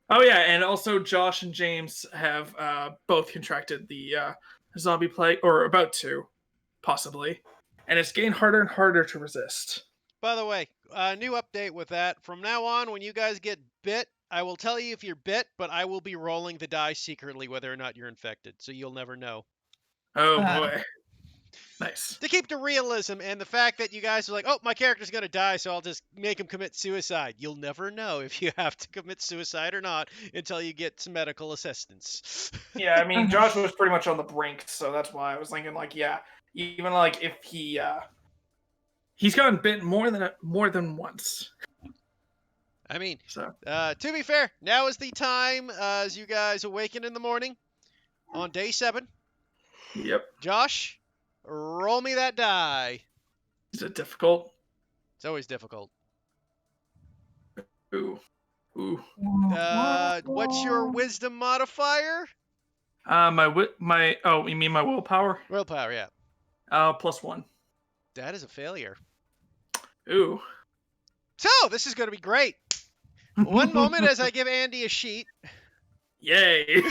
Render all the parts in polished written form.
Oh yeah, and also Josh and James have both contracted the zombie plague, or about to, possibly, and it's getting harder and harder to resist. By the way, new update with that. From now on, when you guys get bit, I will tell you if you're bit, but I will be rolling the die secretly whether or not you're infected, so you'll never know. Oh Uh, boy, nice. To keep the realism and the fact that you guys are like, oh, my character's gonna die, so I'll just make him commit suicide. You'll never know if you have to commit suicide or not until you get some medical assistance. Yeah, I mean Josh was pretty much on the brink, so that's why I was thinking like, yeah, even like if he's gotten bit more than once. I mean, So to be fair, now is the time as you guys awaken in the morning on day 7. yep, Josh, roll me that die. is it difficult? It's always difficult. Ooh, ooh. What's your wisdom modifier? My oh, you mean my willpower? Willpower, yeah. +1. That is a failure. Ooh. So, this is going to be great. One moment as I give Andy a sheet. Yay.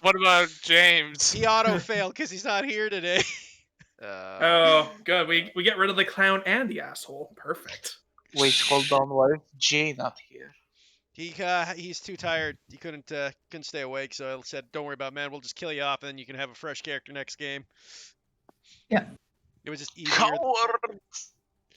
What about James? He auto-failed because he's not here today. Oh, good. We get rid of the clown and the asshole. Perfect. Wait, hold on. Why is Jay not here? He's too tired. He couldn't stay awake, so I said, "Don't worry about it, man. We'll just kill you off, and then you can have a fresh character next game." Yeah. It was just easier. Coward!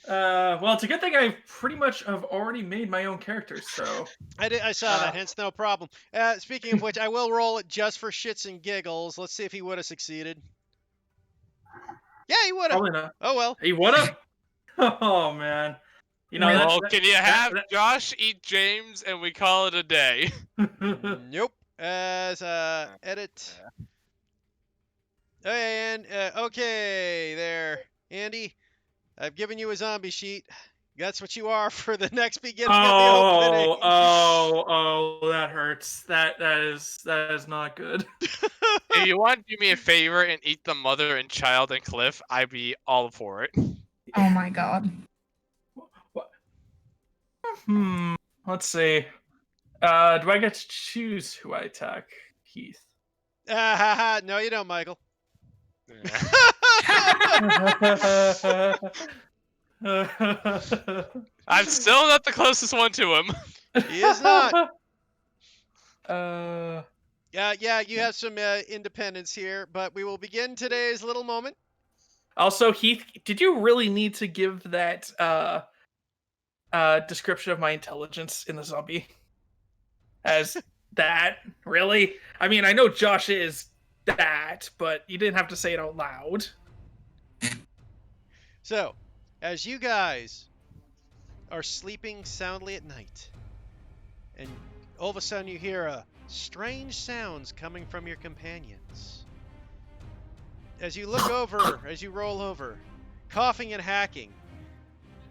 Well, it's a good thing I pretty much have already made my own characters, so I saw that, hence no problem. Speaking of which, I will roll it just for shits and giggles. Let's see if he would have succeeded. Yeah, he would have. probably not. Oh well. He would have. Oh man. You know, Really? Well, can you have that- Josh eat James and we call it a day? Nope. As edit. And okay, there, Andy. I've given you a zombie sheet. That's what you are for the next beginning of the opening. Oh, that hurts. That is not good. If you want to do me a favor and eat the mother and child and Cliff, I'd be all for it. Oh my god. Let's see. Do I get to choose who I attack, Heath? No, you don't, Michael. I'm still not the closest one to him. He is not. Uh, Yeah, you have some independence here, but we will begin today's little moment. Also, Heath, did you really need to give that description of my intelligence in the zombie? As that? Really? I mean, I know Josh is that, but you didn't have to say it out loud. So, as you guys are sleeping soundly at night, and all of a sudden you hear strange sounds coming from your companions. As you look over, as you roll over, coughing and hacking,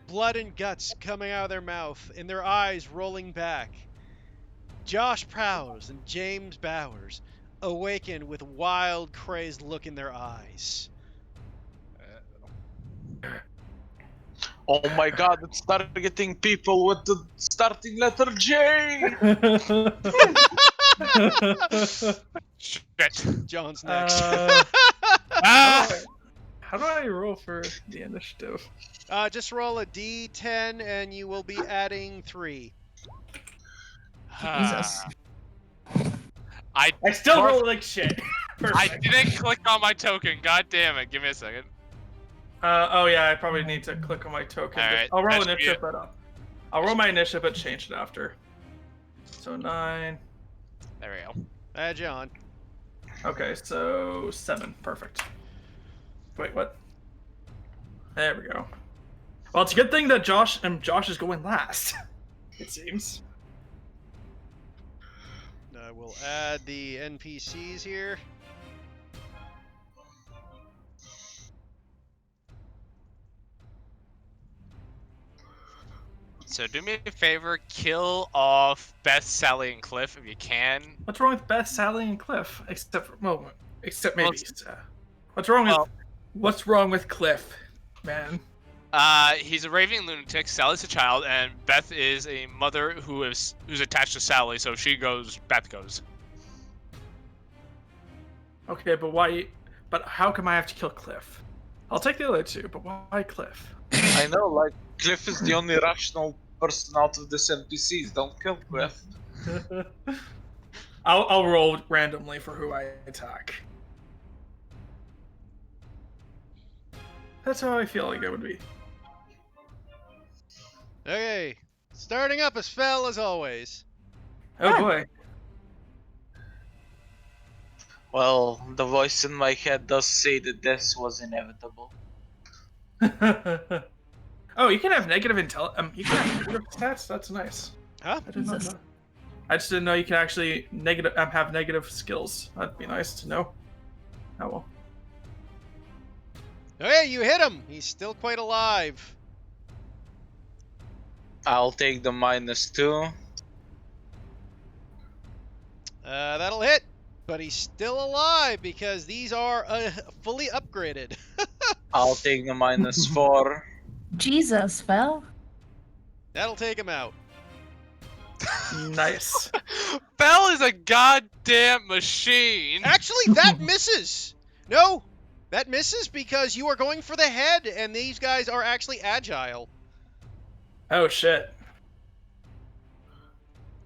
blood and guts coming out of their mouth, and their eyes rolling back, Josh Prowse and James Bowers awaken with a wild, crazed look in their eyes. Oh my god, it's targeting people with the starting letter J! Shit. John's next. Ah! How do I roll for the initiative? Just roll a d10 and you will be adding 3. Jesus. I still roll like shit. I Perfect. didn't click on my token. God damn it. Give me a second. Oh yeah, I probably need to click on my token. Alright, I'll roll that's initiative, but I'll roll my initiative, but change it after. So 9. There we go. Add you on. Okay, so 7. Perfect. Wait, what? There we go. Well, it's a good thing that Josh is going last. It seems. I will add the NPCs here. So do me a favor, kill off Beth, Sally, and Cliff if you can. What's wrong with Beth, Sally, and Cliff? Except maybe. Well, What's wrong with Cliff, man? He's a raving lunatic. Sally's a child, and Beth is a mother who's attached to Sally. So if she goes, Beth goes. Okay, but why? But how come I have to kill Cliff? I'll take the other two, but why Cliff? I know, like, Cliff is the only rational person out of this NPCs. Don't kill Cliff. I'll roll randomly for who I attack. That's how I feel like it would be. Okay, starting up as Fel as always. Oh boy. Well, the voice in my head does say that this was inevitable. Oh, you can have negative you can have negative stats. That's nice. Huh? I did not Jesus. know. I just didn't know you can actually have negative skills. That'd be nice to know. Oh well. Okay, you hit him. He's still quite alive. I'll take the -2. That'll hit, but he's still alive because these are fully upgraded. I'll take the -4. Jesus, Fel. That'll take him out. Nice. Bell is a goddamn machine. Actually, that misses. No, that misses because you are going for the head, and these guys are actually agile. Oh shit.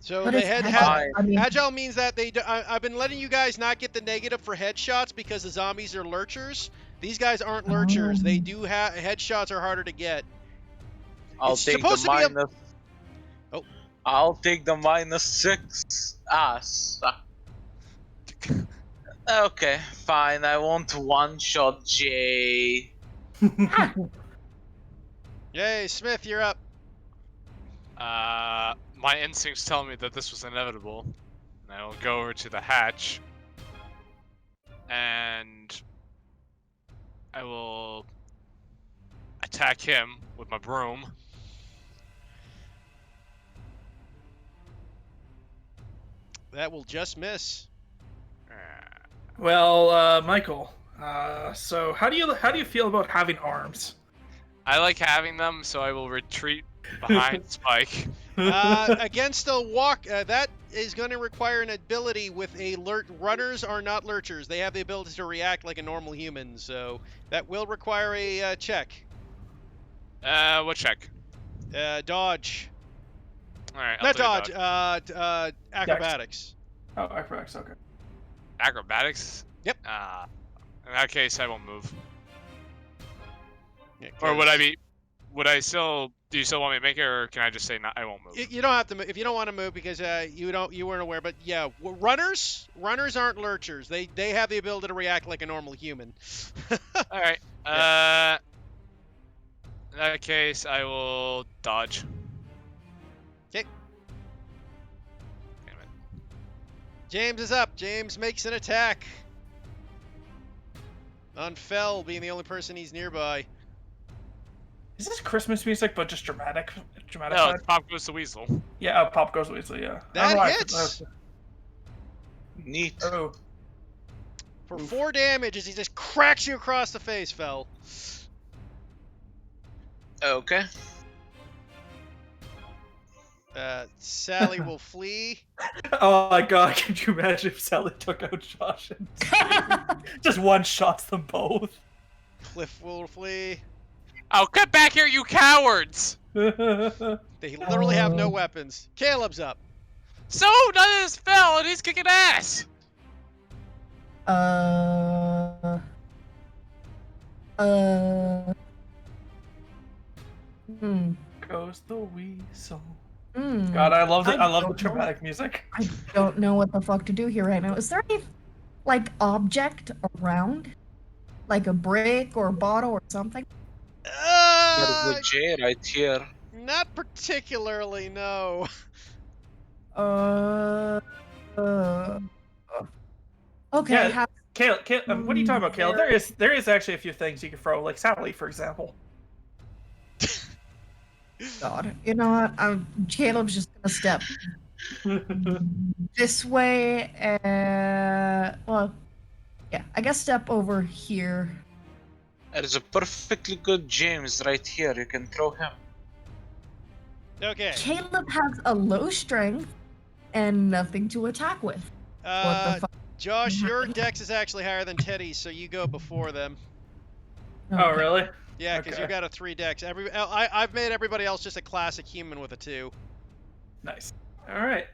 So What the is head agile? has. I mean, Agile means that I've been letting you guys not get the negative for headshots because the zombies are lurchers. These guys aren't lurchers. They do have headshots are harder to get. I'll It's take the supposed to be a- minus. Oh. I'll take the -6. Ah, suck. Okay, fine. I won't one-shot Jay. Yay, Smith, you're up. My instincts tell me that this was inevitable. And I will go over to the hatch. And I will attack him with my broom. That will just miss. Well, Michael. So how do you feel about having arms? I like having them, so I will retreat behind Spike. Against a walk, that is going to require an ability with a runners are not lurchers. They have the ability to react like a normal human, so that will require a check. What check? Dodge. Alright, I'll Not do dodge. dodge. Acrobatics. Oh, acrobatics. Okay. Acrobatics? Yep. In that case, I won't move. Yeah, Or would 'cause I be... Would I still... Do you still want me to make it, or can I just say I won't move? You don't have to. If you don't want to move because you weren't aware. But yeah, runners aren't lurchers. They have the ability to react like a normal human. Alright. In that case, I will dodge. Okay. Damn it. James is up. James makes an attack on Fel, being the only person he's nearby. Is this Christmas music, but just dramatic? No, it's Pop Goes the Weasel. Yeah, Pop Goes Weasel. Yeah. I don't That know why hits! Neat. Oh. For 4 damage as he just cracks you across the face, Fel. Okay. Sally will flee. Oh my god, could you imagine if Sally took out Josh and just one-shots them both? Cliff will flee. Oh, get back here, you cowards! They literally have no weapons. Caleb's up. So does Phil, and he's kicking ass! Goes the weasel. Hmm. God, I love it. I love the don't know. dramatic music. I don't know what the fuck to do here right now. Is there any, like, object around? Like a brick or a bottle or something? There's a J right here. Not particularly, no. Okay. Yeah. how- Kale, what are you talking about, Kale? There is actually a few things you can throw, like Sally, for example. God. You know what? Caleb's just gonna step this way. Well, yeah. I guess step over here. There is a perfectly good James right here. You can throw him. Okay. Caleb has a low strength and nothing to attack with. What the fuck? Josh, your dex is actually higher than Teddy's, so you go before them. Oh, Okay. really? Yeah, because you Okay. got a 3 dex. I've made everybody else just a classic human with a 2. Nice. All right.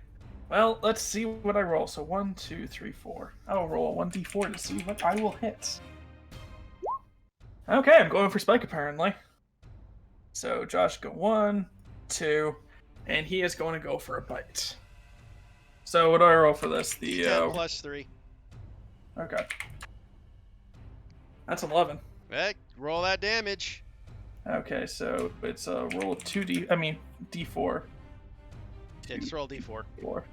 Well, let's see what I roll. So 1, 2, 3, 4. I will roll a 1d4 to see what I will hit. Okay, I'm going for Spike apparently. So Josh go 1, 2, and he is going to go for a bite. So what do I roll for this? The 10 plus 3. Okay. That's 11. Hey, roll that damage. Okay, so it's a roll of D4. Yeah, just roll d4. 4.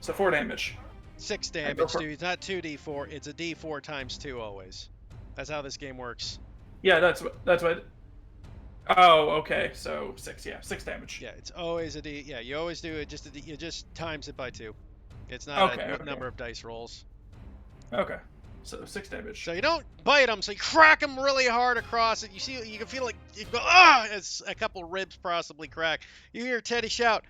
So 4 damage. 6 go damage, for- dude. It's not 2d4. It's a d4 times 2 always. That's how this game works. Yeah, that's what. Oh, okay. So 6. Yeah, 6 damage. Yeah, it's always a d. Yeah, you always do it. You just times it by 2. It's not Okay, a okay. number of dice rolls. Okay. So 6 damage. So you don't bite them, so you crack them really hard across it. You can feel like you go, ah, as a couple ribs possibly crack. You hear Teddy shout,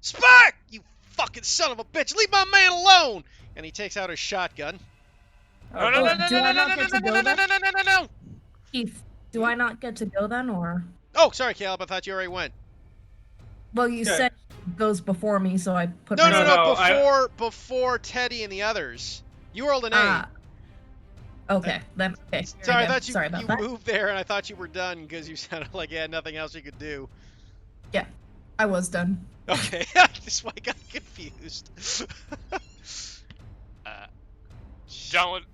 "Spike! You fucking son of a bitch! Leave my man alone!" And he takes out his shotgun. No, no, no, Oh, no, do no, I no, not no, get no, to no, go no, no, then? no, no, no, no. Keith, do I not get to go then, or? Oh, sorry, Caleb. I thought you already went. Well, you Okay. said it goes before me, so I put No, my... no, No, no. no, Before Teddy and the others. You rolled an 8. Ah. Okay, then. Okay. Sorry, I again. thought you Sorry about you that. moved there, and I thought you were done because you sounded like you had nothing else you could do. I was done. Okay, that's why I got confused. John would,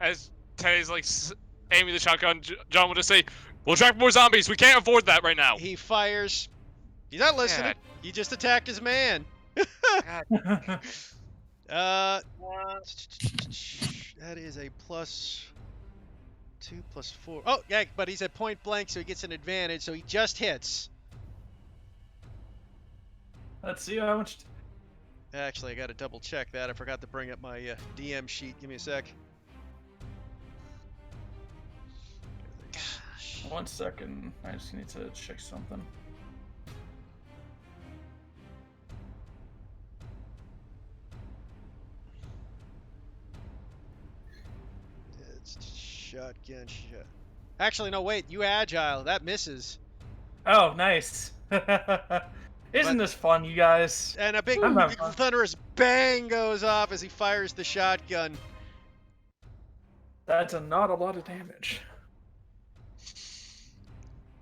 as Teddy's like aiming the shotgun, John would just say, "We'll attract more zombies. We can't afford that right now." He fires. He's not listening. God. He just attacked his man. That is a +2 +4. Oh, yeah, but he's at point blank, so he gets an advantage, so he just hits. Let's see how much. Actually, I gotta double check that. I forgot to bring up my DM sheet. Give me a sec. 1 second. I just need to check something. It's shotgun shot. Actually, no, wait. You agile. That misses. Oh, nice. Isn't this fun, you guys? And a big I'm having fun. thunderous bang goes off as he fires the shotgun. That's not a lot of damage.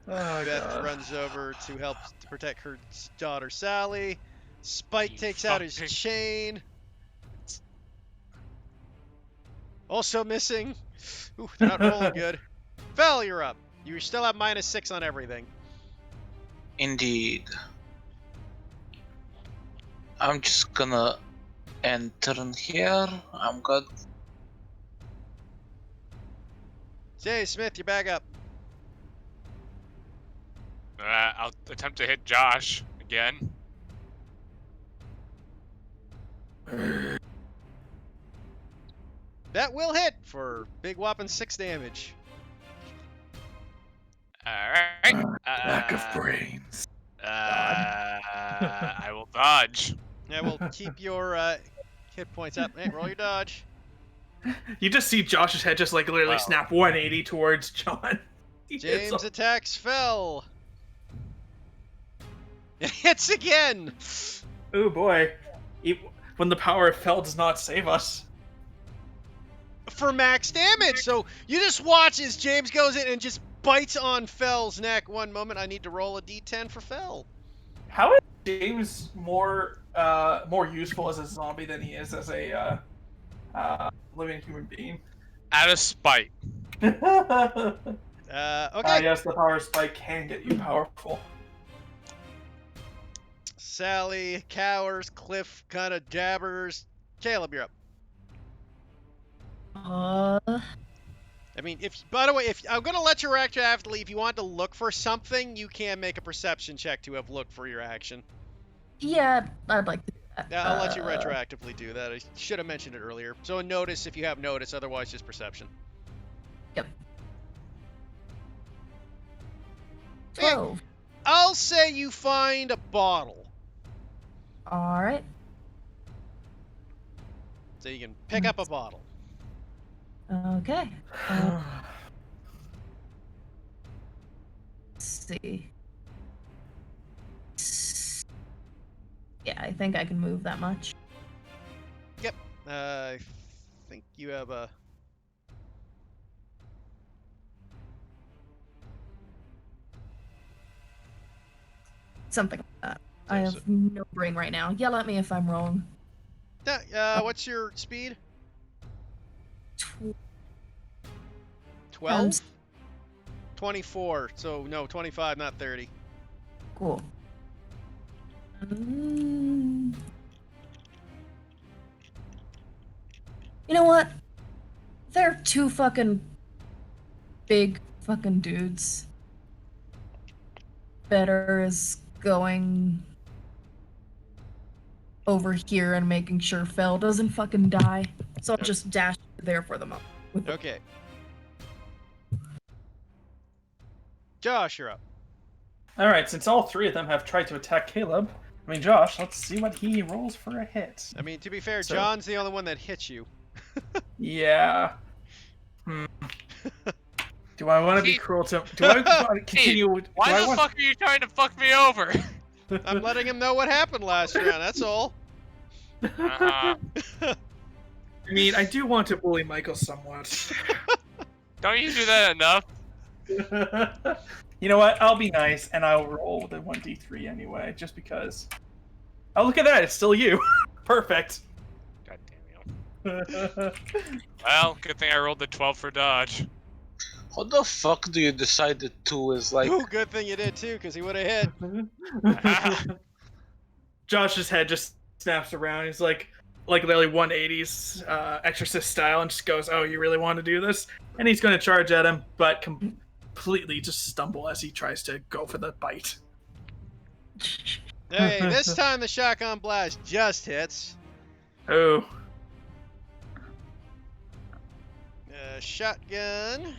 Oh, Beth God. runs over to help to protect her daughter Sally. Spike You takes out his fucking- chain. Also missing. Ooh, they're not rolling good. Fel, you're up. You still have -6 on everything. Indeed. I'm just gonna enter in here. I'm good. Jay Smith, you're back up. I'll attempt to hit Josh again. That will hit for big whopping 6 damage. All right. Lack of brains. I will dodge. I will keep your hit points up. Hey, roll your dodge. You just see Josh's head just like literally Wow. snap 180 towards John. He hits James him. attacks Fel. It hits again. Oh boy. When the power of Fel does not save us. For max damage. So you just watch as James goes in and just bites on Fel's neck. One moment, I need to roll a d10 for Fel. How is James more useful as a zombie than he is as a living human being? Out of spite. Okay. Yes, the power spike can get you powerful. Sally, cowers, Cliff, kind of dabbers. Caleb, you're up. I mean, by the way, if I'm gonna let your actor have to leave, if you want to look for something, you can make a perception check to have looked for your action. Yeah, I'd like to do that. Yeah, I'll let you retroactively do that. I should have mentioned it earlier. So a notice if you have notice, otherwise just perception. Yep. 12. I'll say you find a bottle. All right. So you can pick up a bottle. Okay. Let's see. Yeah, I think I can move that much. Yep. I think you have a... Something like that. I So- have no brain right now. Yell at me if I'm wrong. what's your speed? Tw- 12? 24. So, no, 25, not 30. Cool. You know what? They're two fucking big fucking dudes. Better is going over here and making sure Fel doesn't fucking die. So I'll just dash there for the moment. Okay. Josh, you're up. All right, since all three of them have tried to attack Caleb, I mean Josh, let's see what he rolls for a hit. I mean, to be fair, So- John's the only one that hit you. Yeah. Do I want to be cruel to? Do I want to continue? Why the fuck are you trying to fuck me over? I'm letting him know what happened last round, that's all. Uh-huh. I mean, I do want to bully Michael somewhat. Don't you do that enough? You know what? I'll be nice and I'll roll the 1d3 anyway, just because. Oh, look at that! It's still you. Perfect. God damn you. Well, good thing I rolled the 12 for dodge. How the fuck do you decide that 2 is like... Ooh, good thing you did too, because he would have hit. Josh's head just snaps around. He's like literally 180s Exorcist style, and just goes, "Oh, you really want to do this?" And he's going to charge at him, but completely just stumble as he tries to go for the bite. Okay, this time the shotgun blast just hits. Oh, Shotgun.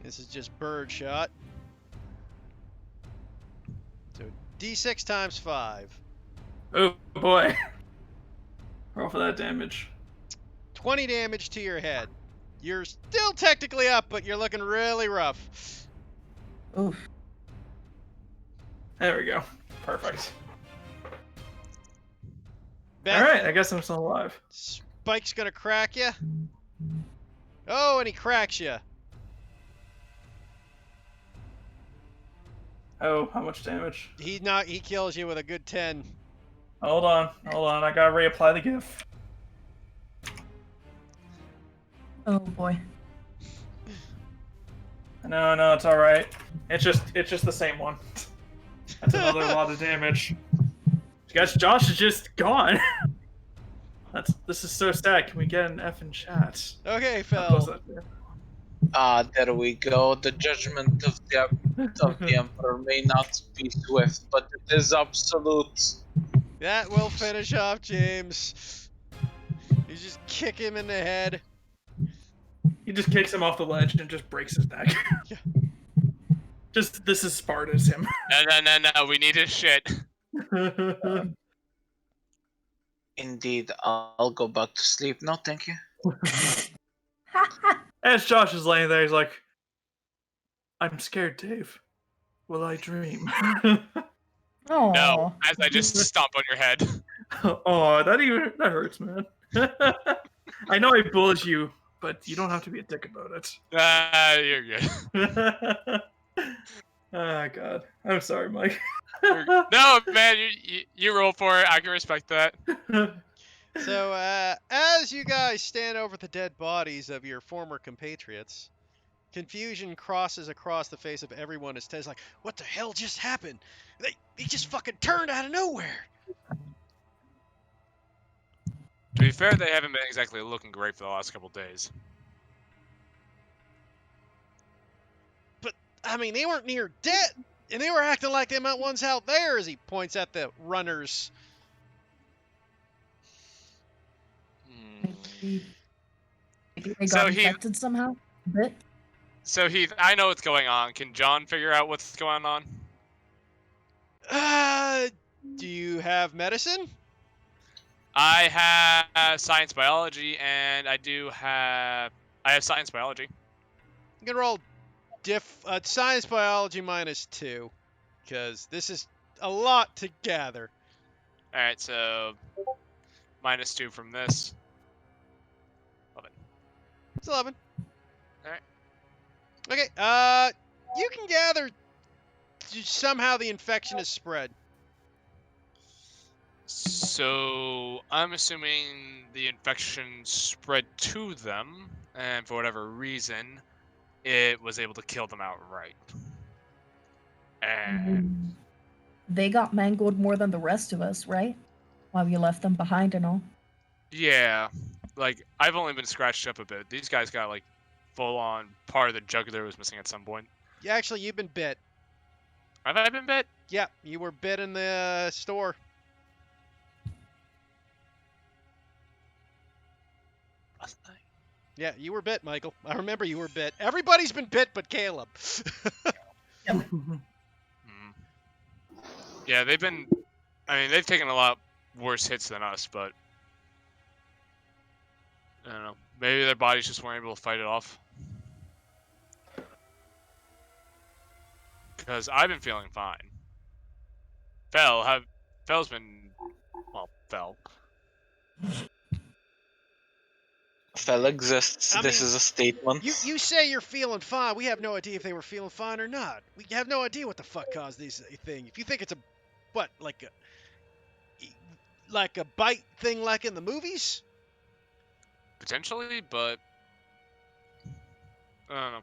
This is just bird shot. So D6 times 5. oh boy! Roll for that damage. 20 damage to your head. You're still technically up, but you're looking really rough. Oof. There we go. Perfect. Beth, All right, I guess I'm still alive. Spike's gonna crack you. Oh, and he cracks you. Oh, how much damage? He kills you with a good 10. Hold on. I gotta reapply the gift. Oh boy. No, it's all right. It's just the same one. That's another lot of damage. Guys, Josh is just gone. This is so sad. Can we get an F in chat? Okay, How close Phil. that is? there we go. The judgment of the Emperor may not be swift, but it is absolute. That will finish off James. You just kick him in the head. He just kicks him off the ledge and just breaks his neck. Yeah. Just this is Sparta's him. No. We need his shit. Indeed, I'll go back to sleep. No, thank you. As Josh is laying there, he's like, "I'm scared, Dave. Will I dream?" Oh. No, as I just stomp on your head. Oh, that hurts, man. I know I bullied you, but you don't have to be a dick about it. You're good. Oh God, I'm sorry, Mike. No, man, you roll for it. I can respect that. So, as you guys stand over the dead bodies of your former compatriots, confusion crosses across the face of everyone as Ted's like, "What the hell just happened? They just fucking turned out of nowhere." To be fair, they haven't been exactly looking great for the last couple days. But, I mean, they weren't near dead, and they were acting like them ones out there, as he points at the runners. Maybe they So got he- infected somehow. A bit. So Heath, I know what's going on. Can John figure out what's going on? Do you have medicine? I have science biology, and I have science biology. You can roll science biology -2, because this is a lot to gather. All right, so -2 from this. It's 11. Alright. Okay, you can gather somehow the infection is spread. So I'm assuming the infection spread to them, and for whatever reason, it was able to kill them outright. And They got mangled more than the rest of us, right? While we left them behind and all. yeah, like I've only been scratched up a bit. These guys got like full on part of the jugular was missing at some point. Yeah, actually, you've been bit. Have I been bit? Yeah, you were bit in the store. Wasn't I? Yeah, you were bit, Michael. I remember you were bit. Everybody's been bit but Caleb. Mm. Yeah, they've been. I mean, they've taken a lot worse hits than us, but I don't know. Maybe their bodies just weren't able to fight it off. Because I've been feeling fine. Fell's been, well, Fell. Fell exists. I This mean, is a statement. You say you're feeling fine. We have no idea if they were feeling fine or not. We have no idea what the fuck caused these thing. If you think it's like a bite thing like in the movies? Potentially, but I don't know.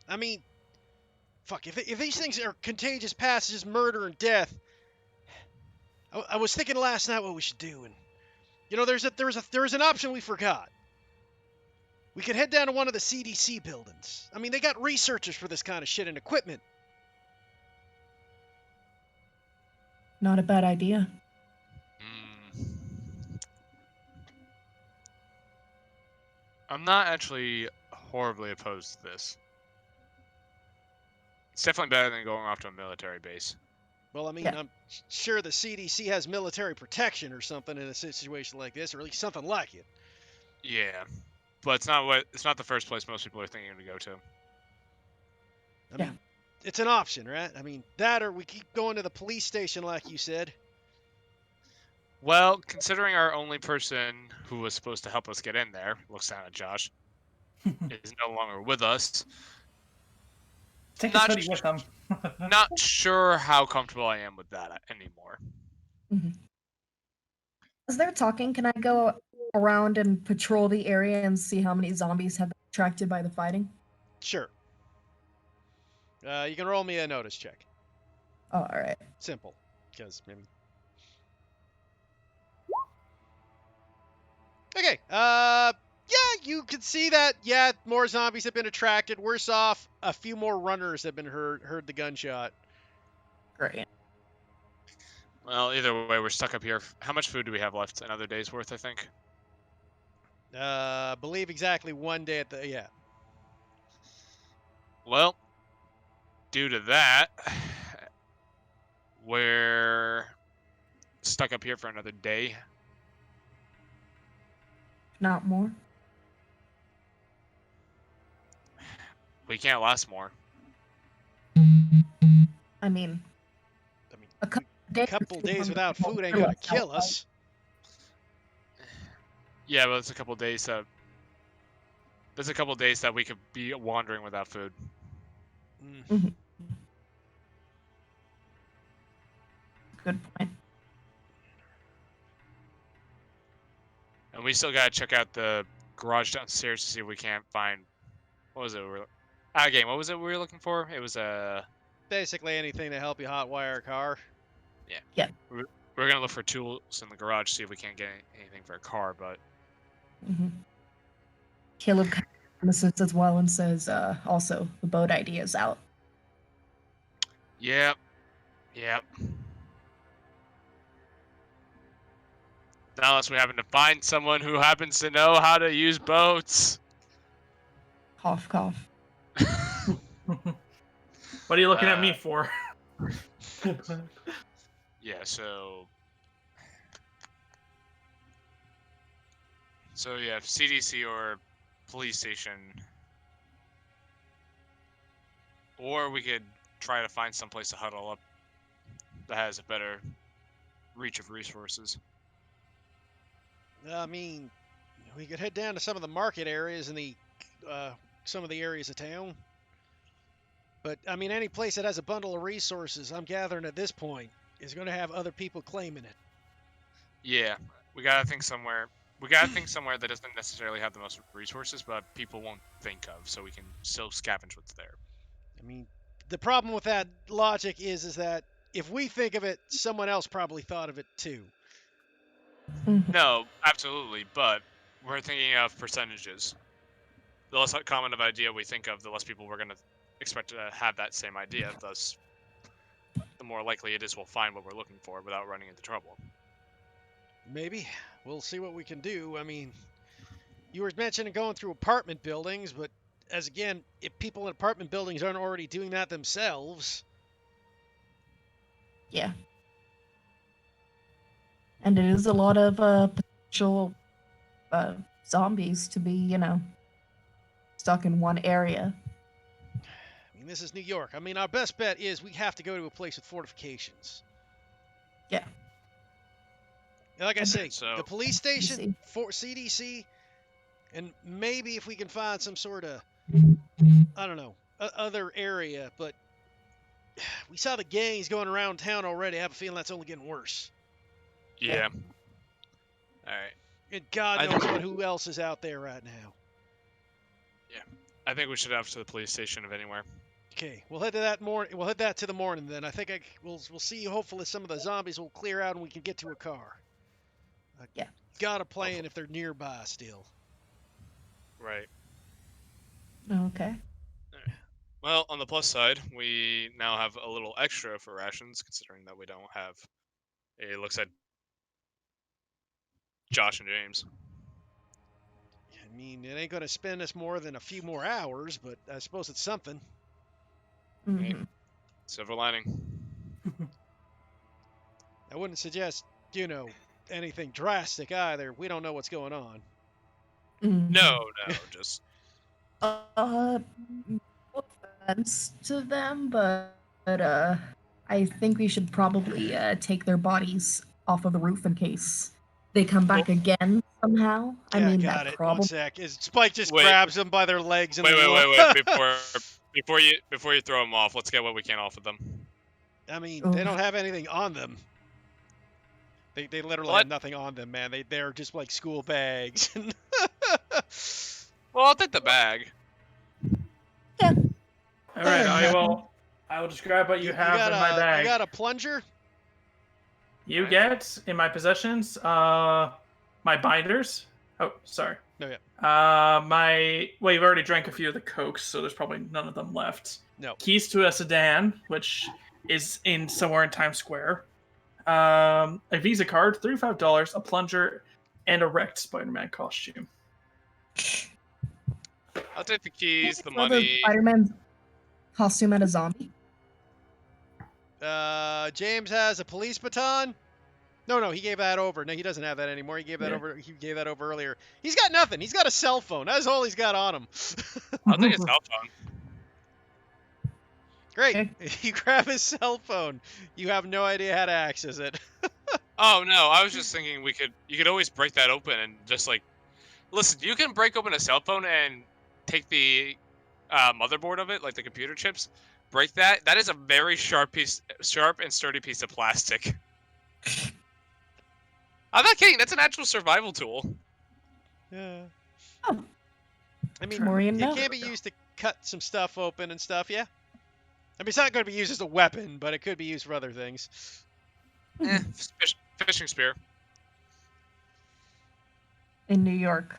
I mean, fuck, if these things are contagious past just murder and death, I was thinking last night what we should do, and you know, there was an option we forgot. We could head down to one of the CDC buildings. I mean, they got researchers for this kind of shit and equipment. Not a bad idea. I'm not actually horribly opposed to this. It's definitely better than going off to a military base. Well, I mean, Yeah. I'm sure the CDC has military protection or something in a situation like this, or at least something like it. Yeah, but it's not the first place most people are thinking to go to. I Yeah. mean, it's an option, right? I mean, that or we keep going to the police station like you said. Well, considering our only person who was supposed to help us get in there, looks down at Josh, is no longer with us. Take Not his hoodie with him. Not sure how comfortable I am with that anymore. As they're talking, can I go around and patrol the area and see how many zombies have been attracted by the fighting? Sure. You can roll me a notice check. Oh, alright. Simple, because maybe. Okay. Yeah, you can see that. Yeah, more zombies have been attracted. Worse off, a few more runners have been heard the gunshot. Great. Well, either way, we're stuck up here. How much food do we have left? Another day's worth, I think. Believe exactly 1 day at the yeah. Well, due to that, we're stuck up here for another day. Not more. We can't last more. I mean, I mean, a couple a couple days without food ain't gonna kill us. Yeah, but it's a couple days that. There's a couple days that we could be wandering without food. Good point. And we still gotta check out the garage downstairs to see if we can't find. What was it? Game. What was it we were looking for? It was Basically anything to help you hotwire a car. We're gonna look for tools in the garage, see if we can't get anything for a car. But Caleb kind of listens as well and says, also, the boat idea is out. yep. Unless we happen to find someone who happens to know how to use boats. Cough, cough. What are you looking at me for? Yeah, so yeah, CDC or police station. Or we could try to find someplace to huddle up that has a better reach of resources. I mean, we could head down to some of the market areas in the some of the areas of town. But I mean, any place that has a bundle of resources, I'm gathering at this point, is going to have other people claiming it. Yeah, we gotta think somewhere. We gotta think somewhere that doesn't necessarily have the most resources, but people won't think of, so we can still scavenge what's there. I mean, the problem with that logic is that if we think of it, someone else probably thought of it too. No, absolutely, but we're thinking of percentages. The less common of idea we think of, the less people we're gonna expect to have that same idea. Thus, the more likely it is we'll find what we're looking for without running into trouble. Maybe. We'll see what we can do. I mean, you were mentioning going through apartment buildings, but as again, if people in apartment buildings aren't already doing that themselves. Yeah. And it is a lot of potential zombies to be, you know, stuck in one area. I mean, this is New York. I mean, our best bet is we have to go to a place with fortifications. Yeah. And like I say, So- the police station, CDC, and maybe if we can find some sort of, I don't know, other area. But we saw the gangs going around town already. I have a feeling that's only getting worse. Yeah. All right. And God knows who else is out there right now. I think we should have to the police station of anywhere. Okay, we'll head to that We'll head that to the morning then. I think we'll see. Hopefully, some of the zombies will clear out and we can get to a car. Yeah. Got a plan if they're nearby still. Right. Okay. Well, on the plus side, we now have a little extra for rations, considering that we don't have. It looks at Josh and James. I mean, it ain't going to spend us more than a few more hours, but I suppose it's something. Mhm. Silver lining. I wouldn't suggest, anything drastic either. We don't know what's going on. Mhm. No, just No offense to them, but I think we should probably take their bodies off of the roof in case they come back again somehow. I Yeah, mean, got that it. probably. One sec. Spike just Wait. grabs them by their legs and wait. Before you throw them off, let's get what we can off of them. I mean, Oof. they don't have anything on them. They literally What? have nothing on them, man. They're just like school bags. Well, I'll take the bag. All right, I will describe what you have got in my bag. You got a plunger? You get in my possessions, my binders. Oh, sorry. No, yeah. You've already drank a few of the Cokes, so there's probably none of them left. No. Keys to a sedan, which is somewhere in Times Square. A Visa card, $35, a plunger, and a wrecked Spider-Man costume. I'll take the keys, the Throw money. Spider-Man's costume at a zombie. James has a police baton. No, he gave that over. No, he doesn't have that anymore. He gave that over. He gave that over earlier. He's got nothing. He's got a cell phone. That's all he's got on him. I'll take his cell phone. Great. Okay. You grab his cell phone. You have no idea how to access it. Oh no, I was just thinking you could always break that open and just listen. You can break open a cell phone and take the motherboard of it, like the computer chips. Break that. That is a very sharp and sturdy piece of plastic. I'm not kidding. That's an actual survival tool. Yeah. Oh. I mean, More you it know. can be used to cut some stuff open and stuff, yeah? I mean, it's not going to be used as a weapon, but it could be used for other things. Fishing spear. In New York.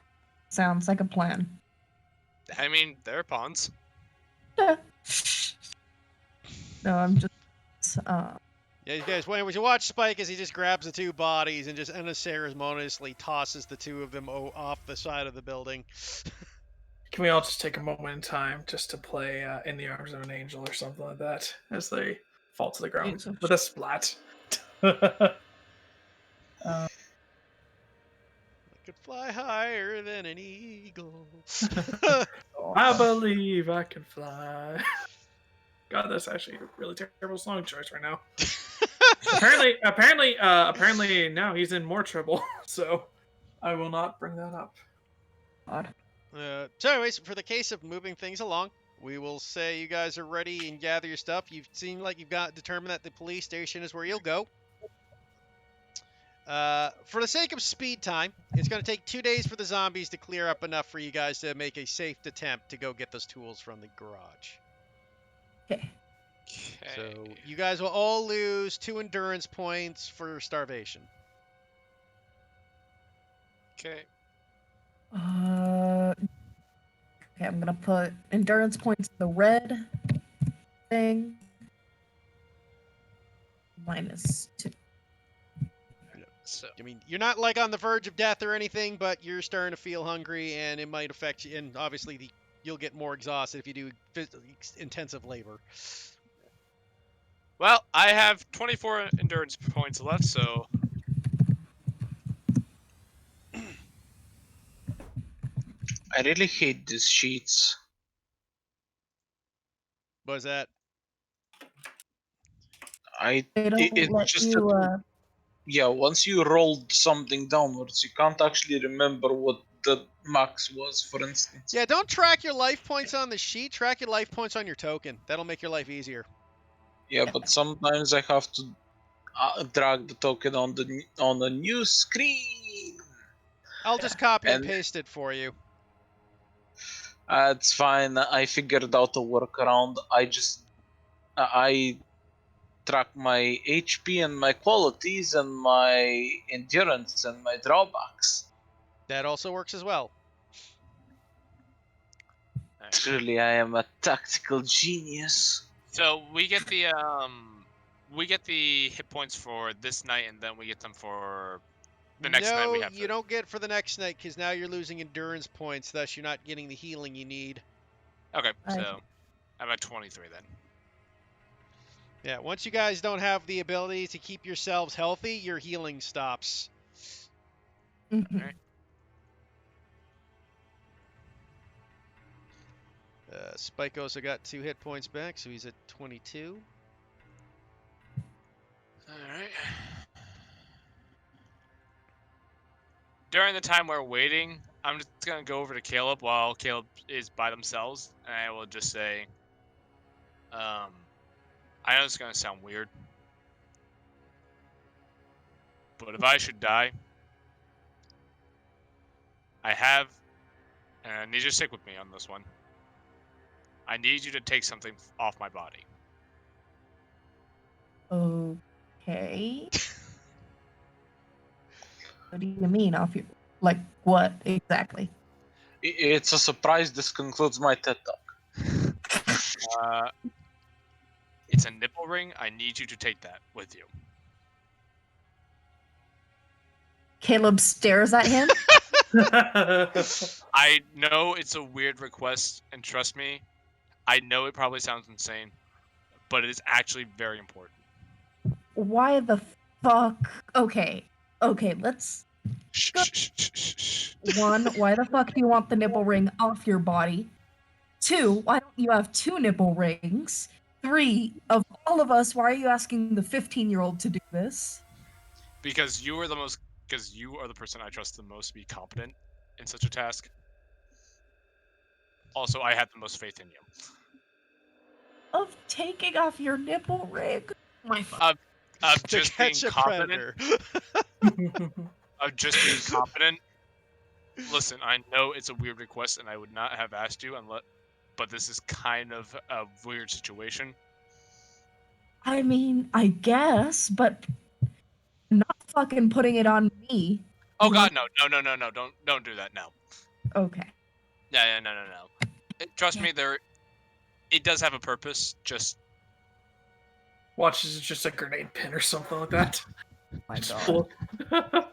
Sounds like a plan. I mean, there are ponds. No, I'm just Yeah, you guys, when you watch Spike as he just grabs the two bodies and just unceremoniously tosses the two of them off the side of the building. Can we all just take a moment in time just to play "In the Arms of an Angel" or something like that as they fall to the ground Jesus. with a splat? Uh, I could fly higher than an eagle. I believe I can fly. God, that's actually a really terrible song choice right now. Apparently, now he's in more trouble. So, I will not bring that up. God. So anyways, for the case of moving things along, we will say you guys are ready and gather your stuff. You've seemed like you've got determined that the police station is where you'll go. For the sake of speed time, it's going to take 2 days for the zombies to clear up enough for you guys to make a safe attempt to go get those tools from the garage. Okay. So you guys will all lose 2 endurance points for starvation. Okay. Okay, I'm gonna put endurance points in the red thing. -2. So I mean, you're not like on the verge of death or anything, but you're starting to feel hungry, and it might affect you. And obviously, you'll get more exhausted if you do intensive labor. well, I have 24 endurance points left, so I really hate these sheets. What is that? They don't It's let just you. that, yeah, once you rolled something downwards, you can't actually remember what the max was, for instance. Yeah, don't track your life points on the sheet. Track your life points on your token. That'll make your life easier. Yeah, but sometimes I have to drag the token on the new screen. I'll just copy and And- paste it for you. It's fine. I figured out a workaround. I track my HP and my qualities and my endurance and my drawbacks. That also works as well. Truly, I am a tactical genius. so we get the hit points for this night, and then we get them for the next night we have. You don't get for the next night because now you're losing endurance points. Thus, you're not getting the healing you need. Okay, I- so I'm at 23 then. Yeah, once you guys don't have the ability to keep yourselves healthy, your healing stops. Mhm. Alright. Spike also got 2 hit points back, so he's at 22. All right. During the time we're waiting, I'm just gonna go over to Caleb while Caleb is by themselves, and I will just say, I know it's gonna sound weird, but if I should die, I have, and I need you to stick with me on this one. I need you to take something off my body. Okay. What do you mean off your? Like what exactly? It's a surprise. This concludes my TED Talk. It's a nipple ring. I need you to take that with you. Caleb stares at him. I know it's a weird request, and trust me, I know it probably sounds insane, but it is actually very important. Why the fuck? Okay. Let's. Shh, Go- shh, shh, shh, shh. One, why the fuck do you want the nipple ring off your body? 2, why don't you have 2 nipple rings? 3, of all of us, why are you asking the 15-year-old to do this? Because you are the person I trust the most to be competent in such a task. Also, I have the most faith in you. Of taking off your nipple ring? My fuck. Of To just being catch a competent. predator. Of just being competent. Listen, I know it's a weird request, and I would not have asked you but this is kind of a weird situation. I mean, I guess, but I'm not fucking putting it on me. Oh You God, no! Don't do that. No. Okay. Yeah, no. Trust me, it does have a purpose. Just Watch, this is just a grenade pin or something like that. My Just God. pull-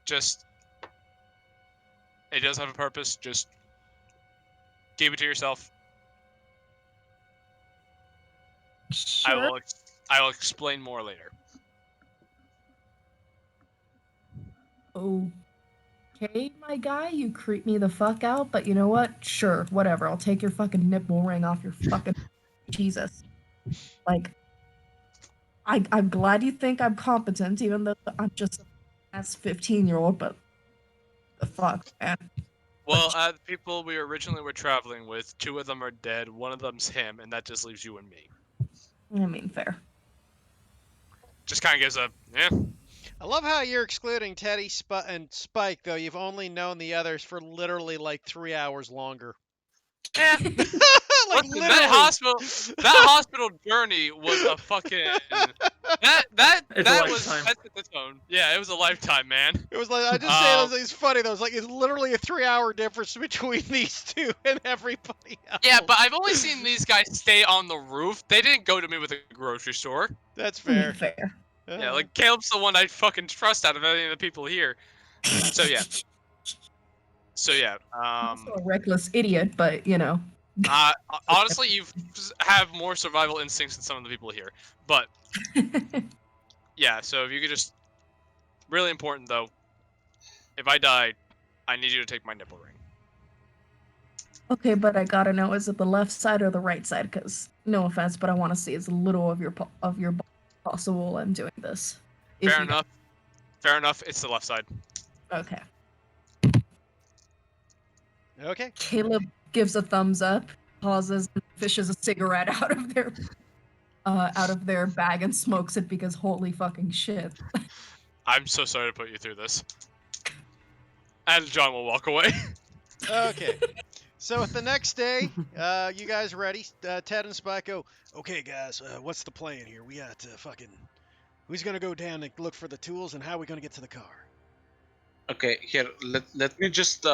Just it does have a purpose. Just keep it to yourself. Sure. I will explain more later. Okay, my guy, you creep me the fuck out, but you know what? Sure, whatever. I'll take your fucking nipple ring off your fucking Jesus. Like, I'm glad you think I'm competent, even though I'm just as 15-year-old, but the fuck, man. Well, the people we originally were traveling with, 2 of them are dead. 1 of them's him, and that just leaves you and me. I mean, fair. Just kind of gives a I love how you're excluding Teddy and Spike, though you've only known the others for literally like 3 hours longer. Eh. Like Listen, literally. that hospital journey was a fucking It's a was lifetime. that's its own. Yeah, it was a lifetime, man. It was like I just say it's funny though. It's like it's literally a 3-hour difference between these two and everybody else. Yeah, but I've only seen these guys stay on the roof. They didn't go to me with a grocery store. That's I mean, fair. fair. Yeah, like Caleb's the one I fucking trust out of any of the people here. So yeah. Also a reckless idiot, but you know. Honestly, you have more survival instincts than some of the people here. But yeah, so if you could just really important though, if I die, I need you to take my nipple ring. Okay, but I gotta know, is it the left side or the right side? Because no offense, but I want to see as little of your body possible while I'm doing this. If Fair you- enough. Fair enough. It's the left side. Okay. Okay. Caleb gives a thumbs up, pauses, and fishes a cigarette out of their bag and smokes it because holy fucking shit. I'm so sorry to put you through this. And John will walk away. Okay. So with the next day, you guys ready? Ted and Spike go, okay, guys, what's the plan here? We got who's going to go down and look for the tools, and how are we going to get to the car? Okay, here let me just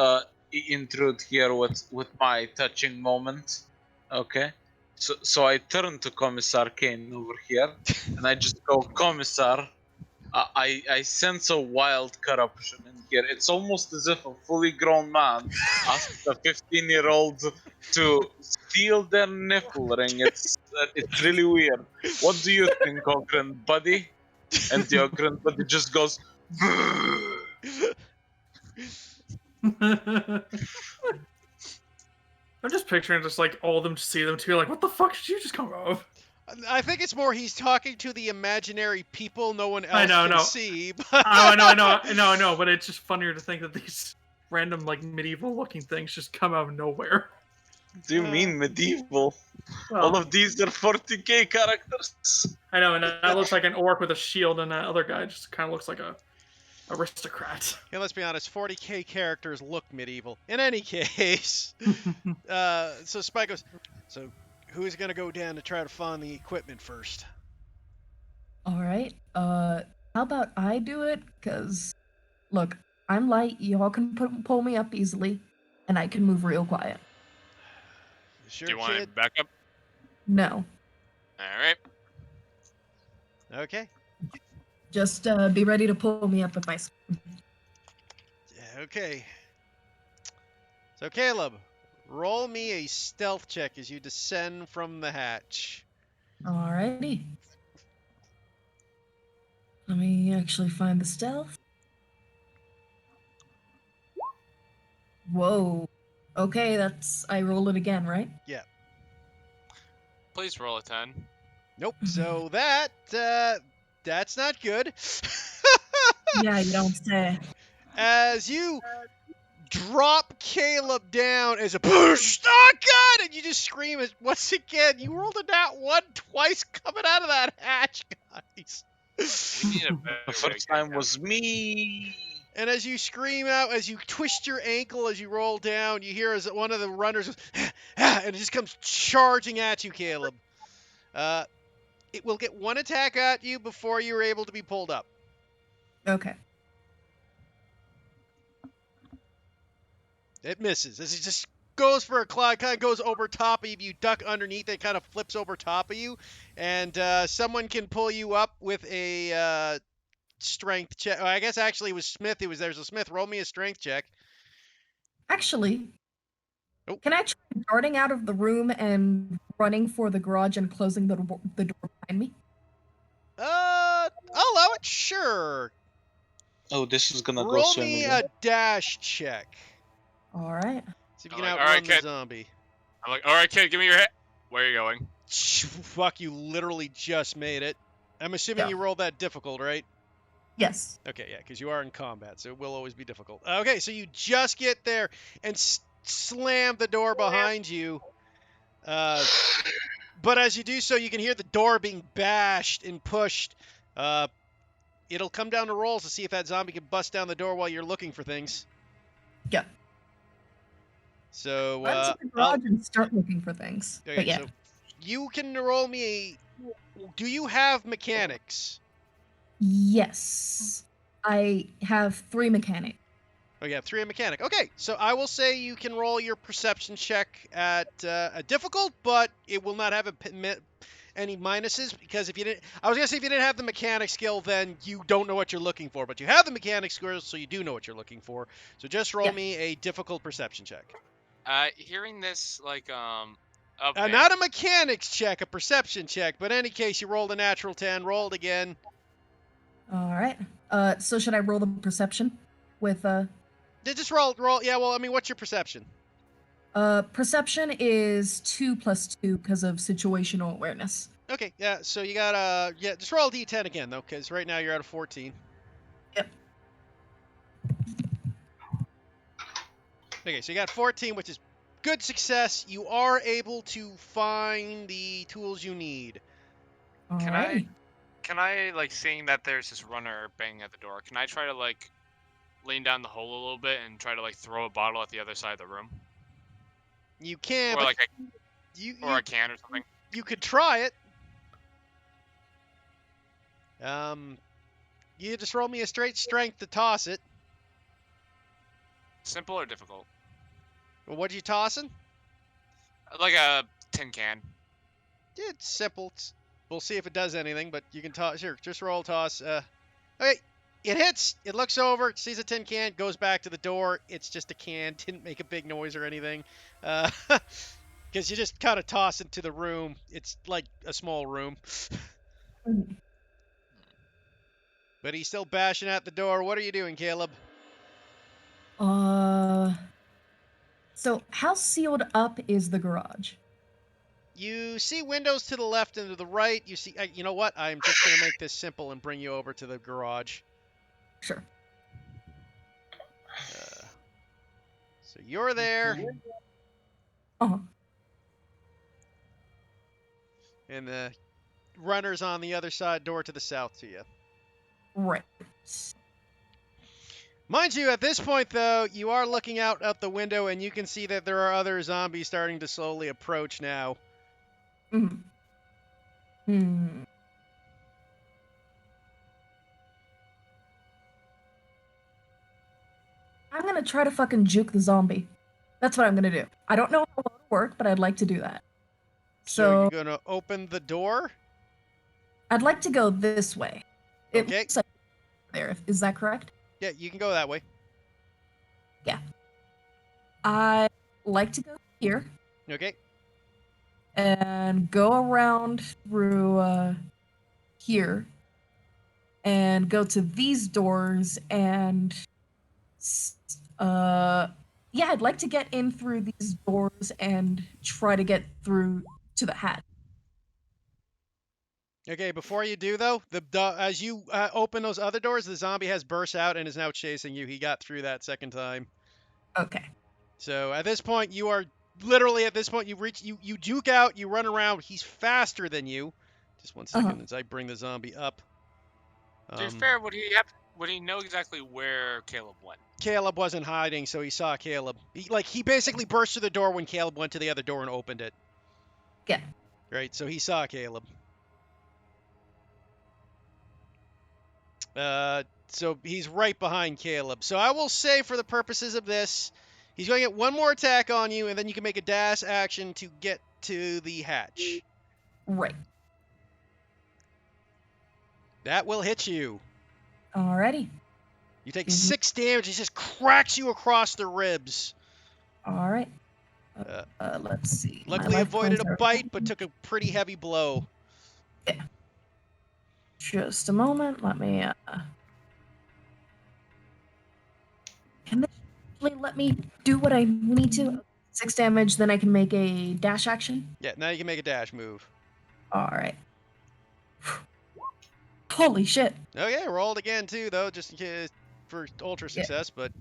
intrude here with my touching moment. Okay, so I turn to Commissar Kane over here, and I just go, Commissar, I sense a wild corruption in here. It's almost as if a fully grown man asked a 15-year-old to steal their nipple ring. It's really weird. What do you think, Ogren buddy? And the Ogren buddy just goes. I'm just picturing just like all of them to see them too, like, what the fuck did you just come up with? I think it's more he's talking to the imaginary people no one else I know, can no. see. I know, but it's just funnier to think that these random like medieval looking things just come out of nowhere. Do you mean medieval? Well, All of these are 40k characters. I know, and that looks like an orc with a shield, and that other guy just kind of looks like a aristocrat. Yeah, let's be honest, 40k characters look medieval. In any case, so Spike goes, so who's going to go down to try to find the equipment first? Alright, how about I do it? Because, look, I'm light, y'all can pull me up easily, and I can move real quiet. Sure, Do you want kid? to back up? No. Alright. Okay. Just be ready to pull me up if I Yeah, okay. So Caleb, roll me a stealth check as you descend from the hatch. Alrighty. Let me actually find the stealth. Whoa. Okay, I roll it again, right? Please roll a 10. Nope. So that's not good. Yeah, you don't say. As you drop Caleb down as a push, oh god, and you just scream as once again. You rolled a nat 1 twice coming out of that hatch, guys. We need a better The way to first get time down. was me. And as you scream out, as you twist your ankle as you roll down, you hear as one of the runners goes, and it just comes charging at you, Caleb. It will get one attack at you before you're able to be pulled up. Okay. It misses as he just goes for a climb, kind of goes over top of you. You duck underneath it, kind of flips over top of you, and someone can pull you up with a strength check. Oh, I guess actually it was Smith. There's a Smith. Roll me a strength check. Actually, Oh. can I try darting out of the room and running for the garage and closing the door behind me? I'll allow it. Sure. Oh, this is gonna go Roll swimmingly. me a dash check. All right. See if you I'm can like, outrun "Alright, the kid." zombie. I'm like, all right, kid, give me your head. Where are you going? Fuck, you literally just made it. I'm assuming Yeah. you rolled that difficult, right? Yes. Okay, yeah, because you are in combat, so it will always be difficult. Okay, so you just get there and slam the door behind you. But as you do so, you can hear the door being bashed and pushed. It'll come down to rolls to see if that zombie can bust down the door while you're looking for things. Yeah. So, Run to the garage and start looking for things. okay, But yeah. so you can roll me do you have mechanics? Yes. I have 3 mechanics. Oh, you have 3 in mechanic. Okay, so I will say you can roll your perception check at a difficult, but it will not have any minuses because if you didn't, I was gonna say if you didn't have the mechanic skill, then you don't know what you're looking for, but you have the mechanic skill, so you do know what you're looking for. So just roll Yeah. me a difficult perception check. Hearing this, like, Not a mechanics check, a perception check. But in any case, you rolled a natural 10. Rolled again. All right. So should I roll the perception with Just roll. Yeah. Well, I mean, what's your perception? perception is 2 + 2 because of situational awareness. Okay. Yeah. So you got yeah. Just roll a d10 again though, because right now you're at a 14. Yep. Okay. So you got 14, which is good success. You are able to find the tools you need. All Can right. can I, like, seeing that there's this runner banging at the door, can I try to, like, lean down the hole a little bit and try to, like, throw a bottle at the other side of the room? You can, Or, but like, you a can or something? you could try it. You just roll me a straight strength to toss it. Simple or difficult? Well, what are you tossing? Like a tin can. It's simple. We'll see if it does anything, but you can toss. Here, just roll toss. Okay, it hits. It looks over, sees a tin can, goes back to the door. It's just a can. Didn't make a big noise or anything. Because you just kind of toss it to the room. It's like a small room. Mhm. But he's still bashing at the door. What are you doing, Caleb? So how sealed up is the garage? You see windows to the left and to the right. You see, you know what? I'm just going to make this simple and bring you over to the garage. Sure. So you're there, Uh-huh. and the runner's on the other side, door to the south to you. Right. Mind you, at this point, though, you are looking out the window, and you can see that there are other zombies starting to slowly approach now. Hmm. I'm gonna try to fucking juke the zombie. That's what I'm gonna do. I don't know how well it'll work, but I'd like to do that. So So you're going to open the door? I'd like to go this way. It Okay. looks like there. Is that correct? Yeah, you can go that way. I like to go here Okay. and go around through here and go to these doors and yeah, I'd like to get in through these doors and try to get through to the hat. Okay, before you do, though, as you open those other doors, the zombie has burst out and is now chasing you. He got through that second time. Okay. So at this point, you are literally you juke out, you run around. He's faster than you. Just one second as I bring the zombie up. To be fair, would he know exactly where Caleb went? Caleb wasn't hiding, so he saw Caleb. He basically burst through the door when Caleb went to the other door and opened it. Yeah. Right, so he saw Caleb. So he's right behind Caleb. So I will say, for the purposes of this, He's going to get one more attack on you, and then you can make a dash action to get to the hatch. Right. That will hit you. Alrighty. You take Mhm. 6 damage. He just cracks you across the ribs. Alright. Let's see. My Luckily life avoided points a are- bite, but took a pretty heavy blow. Just a moment. Let me. Can this actually let me do what I need to? 6 damage, then I can make a dash action. Yeah, now you can make a dash move. Alright. Holy shit. Okay, rolled again too, though, just in case for ultra Yeah. success. But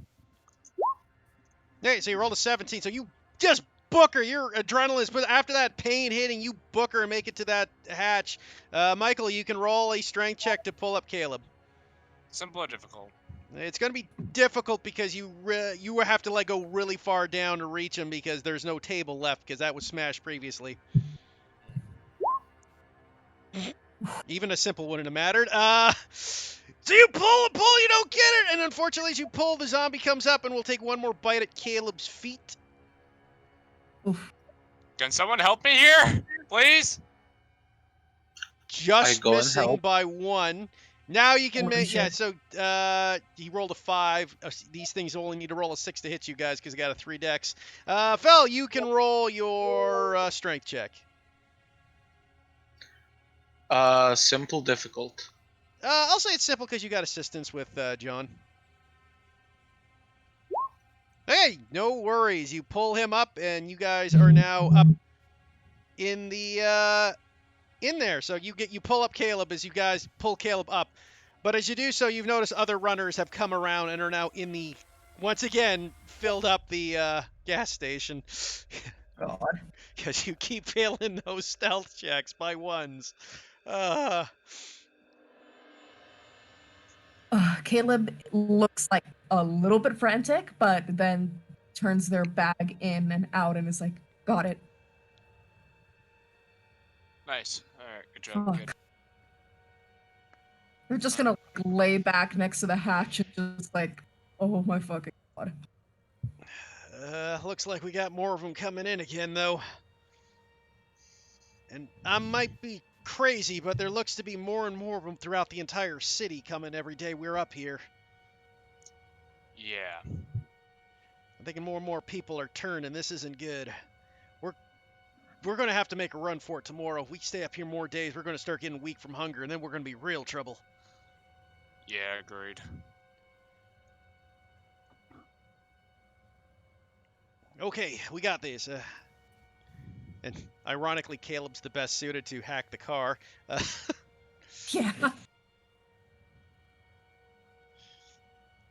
hey, so you rolled a 17. So you just book her. Your adrenaline is, but after that pain hitting, you book her and make it to that hatch. Michael, you can roll a strength check to pull up Caleb. Simple or difficult? It's going to be difficult because you have to go really far down to reach him because there's no table left because that was smashed previously. Even a simple wouldn't have mattered. So you pull, you don't get it, and unfortunately, as you pull, the zombie comes up and will take one more bite at Caleb's feet. Oof. Can someone help me here, please? Just go and missing help. by 1. Now you can Holy make, yeah, shit. so he rolled a 5. These things only need to roll a 6 to hit you guys because they got a 3 dex. Fel, you can roll your strength check. Simple, difficult. I'll say it's simple because you got assistance with John. Hey, no worries. You pull him up, and you guys are now up in the in there. So you pull up Caleb as you guys pull Caleb up. But as you do so, you've noticed other runners have come around and are now in the once again filled up the gas station God. because you keep failing those stealth checks by 1s. Caleb looks like a little bit frantic, but then turns their bag in and out and is like, got it. Nice. All right. Good job. Good. Fuck. They're just gonna lay back next to the hatch and just like, oh my fucking god. Looks like we got more of them coming in again, though. And I might be crazy, but there looks to be more and more of them throughout the entire city coming every day we're up here. Yeah. I'm thinking more and more people are turning. This isn't good. We're going to have to make a run for it tomorrow. If we stay up here more days, we're going to start getting weak from hunger, and then we're going to be real trouble. Yeah. Agreed. Okay, we got this. And ironically, Caleb's the best suited to hack the car. Yeah.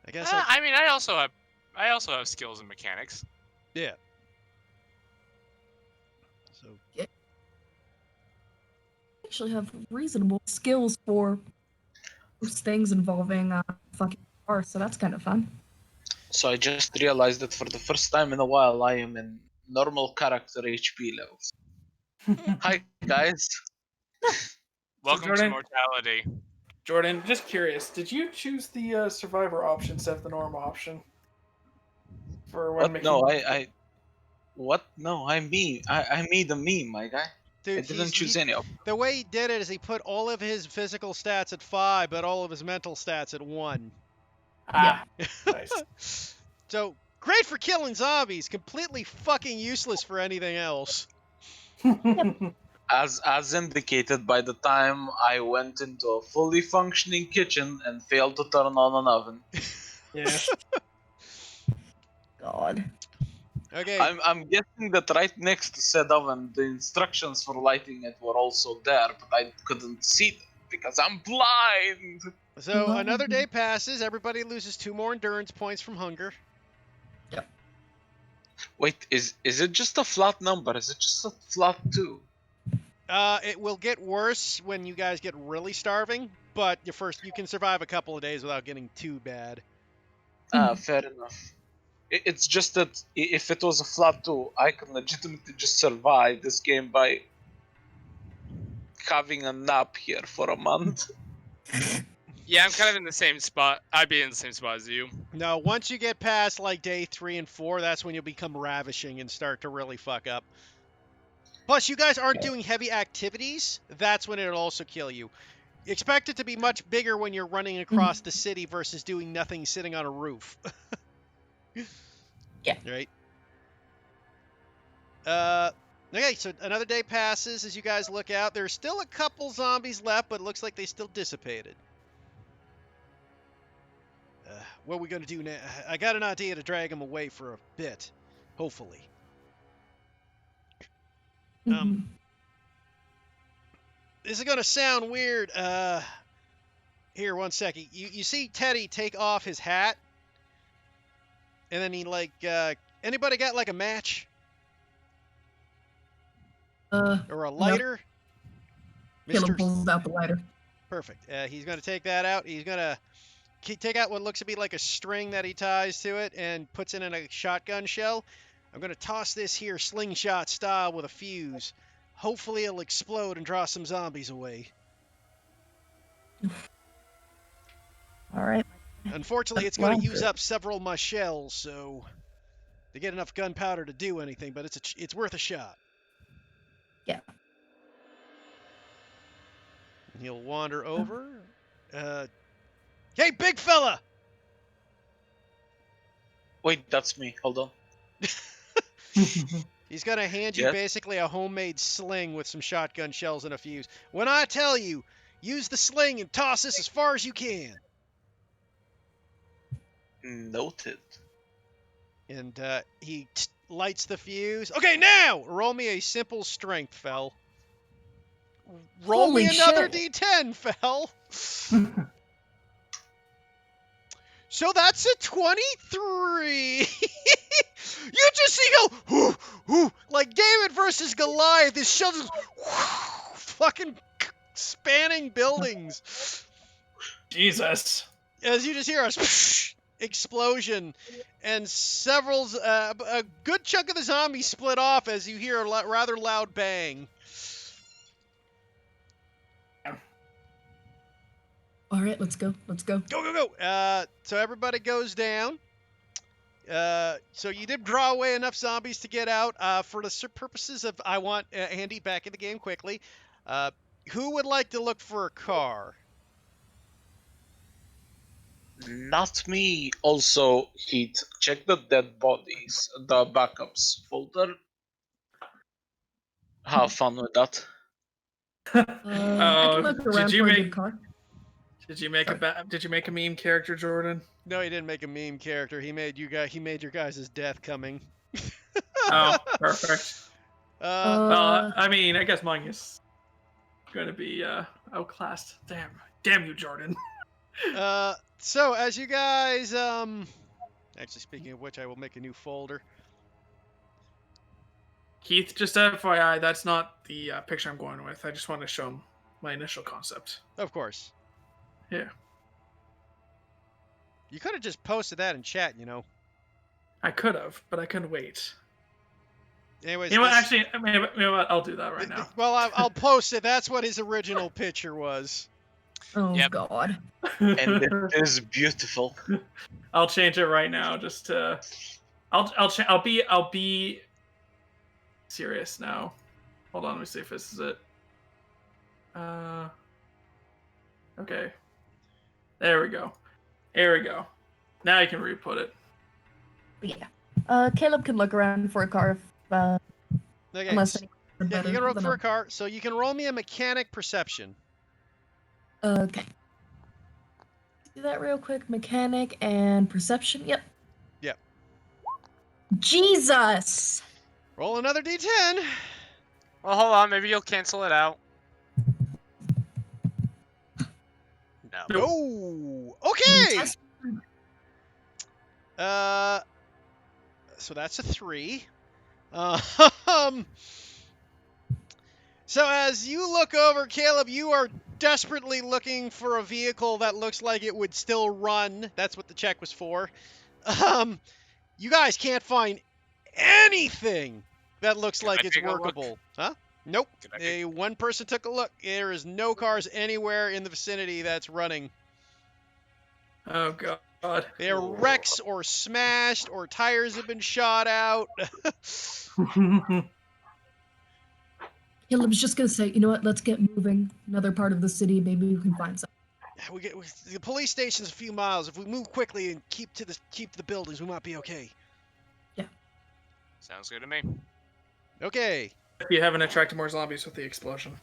I guess. I mean, I also have skills in mechanics. Yeah. So Actually have reasonable skills for most things involving fucking cars, so that's kind of fun. So I just realized that for the first time in a while, I am in normal character HP levels. Hi guys. Welcome to Jordan- mortality. Jordan, just curious, did you choose the survivor option instead of the normal option? For when What? making... No, I. What? No, I made a meme, my guy. dude, I didn't choose any of. the way he did it is he put all of his physical stats at 5, but all of his mental stats at 1. Ah, nice. So great for killing zombies, completely fucking useless for anything else. As indicated by the time I went into a fully functioning kitchen and failed to turn on an oven. Yeah. God. Okay. I'm guessing that right next to said oven, the instructions for lighting it were also there, but I couldn't see them because I'm blind. So Well, another day passes. Everybody loses 2 more endurance points from hunger. Wait, is it just a flat number? Is it just a flat 2? It will get worse when you guys get really starving, but you can survive a couple of days without getting too bad. Fair enough. It's just that if it was a flat 2, I could legitimately just survive this game by having a nap here for a month. Yeah, I'm kind of in the same spot. I'd be in the same spot as you. No, once you get past like day 3 and 4, that's when you'll become ravishing and start to really fuck up. Plus, you guys aren't doing heavy activities. That's when it'll also kill you. Expect it to be much bigger when you're running across the city versus doing nothing sitting on a roof. Yeah. Right? Okay, so another day passes as you guys look out. There's still a couple zombies left, but it looks like they still dissipated. What are we going to do now? I got an idea to drag them away for a bit. Hopefully. This is going to sound weird. Here, one second. You see Teddy take off his hat? And then he, like, anybody got, like, a match? Or a lighter? Caleb pulls out the lighter. Perfect. He's going to take that out. He's going to take out what looks to be like a string that he ties to it and puts it in a shotgun shell. I'm going to toss this here slingshot style with a fuse. Hopefully it'll explode and draw some zombies away. All right. Unfortunately, it's going to use up several of my shells, so to get enough gunpowder to do anything, but it's worth a shot. Yeah. He'll wander over. Hey, big fella! Wait, that's me. Hold on. He's going to hand you basically a homemade sling with some shotgun shells and a fuse. When I tell you, use the sling and toss this as far as you can. Noted. And he lights the fuse. Okay, now! Roll me a simple strength, Fel. Roll Holy me another shit. D10, Fel. So that's a 23. You just see go, like David versus Goliath. This shell just fucking spanning buildings. Jesus. As you just hear a explosion, and a good chunk of the zombies split off as you hear a rather loud bang. All right, let's go. Let's go. Go. So everybody goes down. So you did draw away enough zombies to get out. For the purposes of, I want Andy back in the game quickly. Who would like to look for a car? Not me. Also, Heat, check the dead bodies, the backups folder. Have fun with that. I can look around did you for a make good car. did you make a meme character, Jordan? No, he didn't make a meme character. He made your guys' death coming. Oh, perfect. Well, I mean, I guess mine is gonna be outclassed. Damn you, Jordan. So as you guys, actually speaking of which, I will make a new folder. Keith, just FYI, that's not the picture I'm going with. I just want to show him my initial concept. Of course. Yeah. You could have just posted that in chat, you know. I could have, but I couldn't wait. Anyways, You know what? Actually, you know what? I'll do that right now. Well, I'll post it. That's what his original picture was. Oh Yep. God. And it is beautiful. I'll change it right now. Just to, I'll be serious now. Hold on, let me see if this is it. Okay. There we go. Here we go. Now you can re-put it. Yeah. Caleb can look around for a car if, Okay. unless Yeah, anyone you can roll for a car, so you can roll me a mechanic perception. Okay. Do that real quick. Mechanic and perception. Yep. Yep. Jesus. Roll another D10. Well, hold on. Maybe you'll cancel it out. No. Oh, okay. So that's a 3. So as you look over, Caleb, you are desperately looking for a vehicle that looks like it would still run. That's what the check was for. You guys can't find anything that looks Can like I it's take a look? workable. Huh? Nope. Can I One person took a look. There is no cars anywhere in the vicinity that's running. Oh god. They're wrecks or smashed or tires have been shot out. Caleb's just gonna say, you know what? Let's get moving. Another part of the city. Maybe we can find something. The police station's a few miles. If we move quickly and keep to the buildings, we might be okay. Sounds good to me. Okay. You haven't attracted more zombies with the explosion.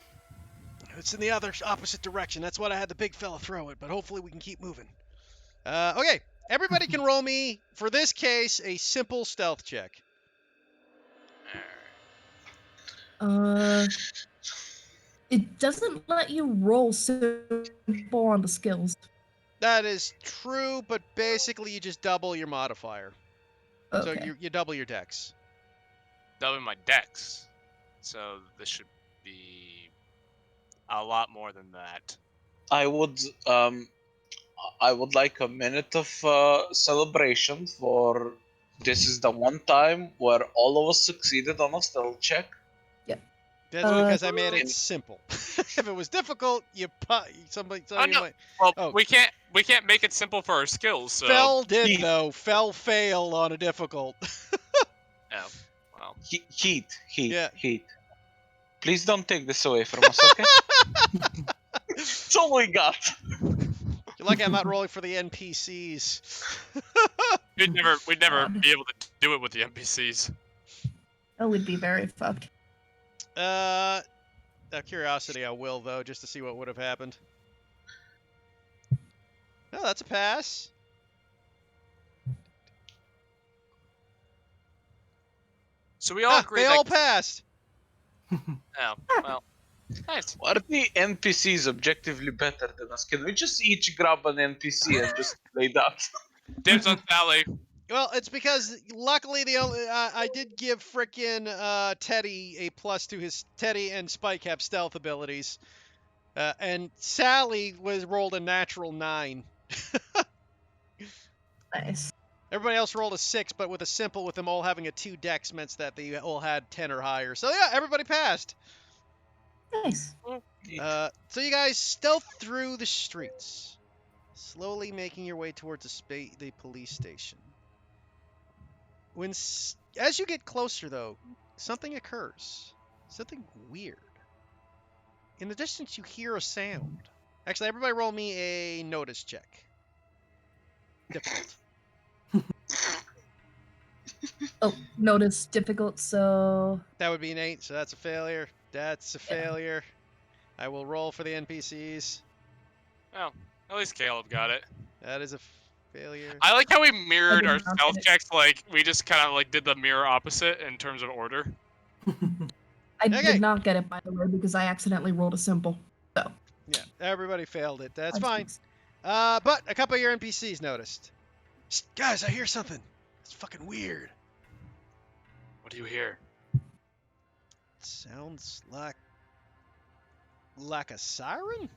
It's in the other opposite direction. That's what I had the big fella throw it, but hopefully we can keep moving. Okay. Everybody can roll me, for this case, a simple stealth check. It doesn't let you roll simple on the skills. That is true, but basically you just double your modifier. So Okay. you double your dex. Double my dex. So this should be a lot more than that. I would like a minute of celebration for this is the one time where all of us succeeded on a stealth check. That's because I made it simple. If it was difficult, somebody no. might. Well, Oh. we can't make it simple for our skills. So Fell did though. Fell fail on a difficult. oh, well, Heat. Yeah. Please don't take this away from us, okay? That's all we got. You're lucky I'm not rolling for the NPCs. we'd never God. be able to do it with the NPCs. That would be very fucked. Out of curiosity, I will though, just to see what would have happened. Oh, that's a pass. So we all agree they that. all passed. Oh, well, nice. Are the NPCs objectively better than us? Can we just each grab an NPC and just play that? Dibs on Sally. Well, it's because luckily I did give frickin' Teddy a plus to his Teddy and Spike have stealth abilities, and Sally was rolled a natural 9. Nice. Everybody else rolled a 6, but with a simple, with them all having a 2 dex meant that they all had 10 or higher. So yeah, everybody passed. Nice. So you guys stealth through the streets, slowly making your way towards the police station. As you get closer, though, something occurs. Something weird. In the distance, you hear a sound. Actually, everybody roll me a notice check. Difficult. Oh, notice difficult, so... That would be an 8, so that's a failure. That's a failure. I will roll for the NPCs. Well, at least Caleb got it. That is a failure. I like how we mirrored I our did not stealth get it. checks. Like we just kind of like did the mirror opposite in terms of order. I Okay. did not get it, by the way, because I accidentally rolled a simple. So. Yeah, everybody failed it. That's I'm fine. just- But a couple of your NPCs noticed. Psst, guys, I hear something. It's fucking weird. What do you hear? It sounds like a siren?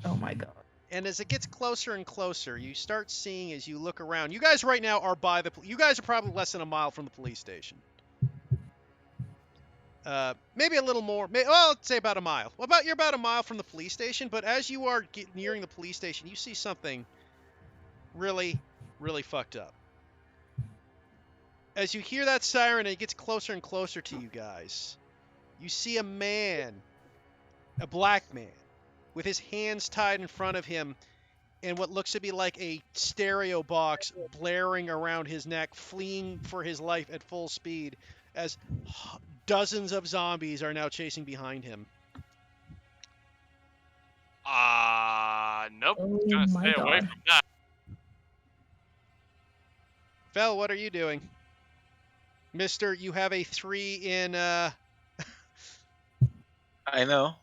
Oh my god. And as it gets closer and closer, you start seeing as you look around. You guys right now are by the... You guys are probably less than a mile from the police station. Maybe a little more. Well, let's say about a mile. You're about a mile from the police station, but as you are nearing the police station, you see something really, really fucked up. As you hear that siren and it gets closer and closer to you guys, you see a man, a black man, with his hands tied in front of him and what looks to be like a stereo box blaring around his neck, fleeing for his life at full speed as dozens of zombies are now chasing behind him. Nope. Oh Gonna my stay away god. from that. Fel, what are you doing? Mister, you have a 3 in, I know.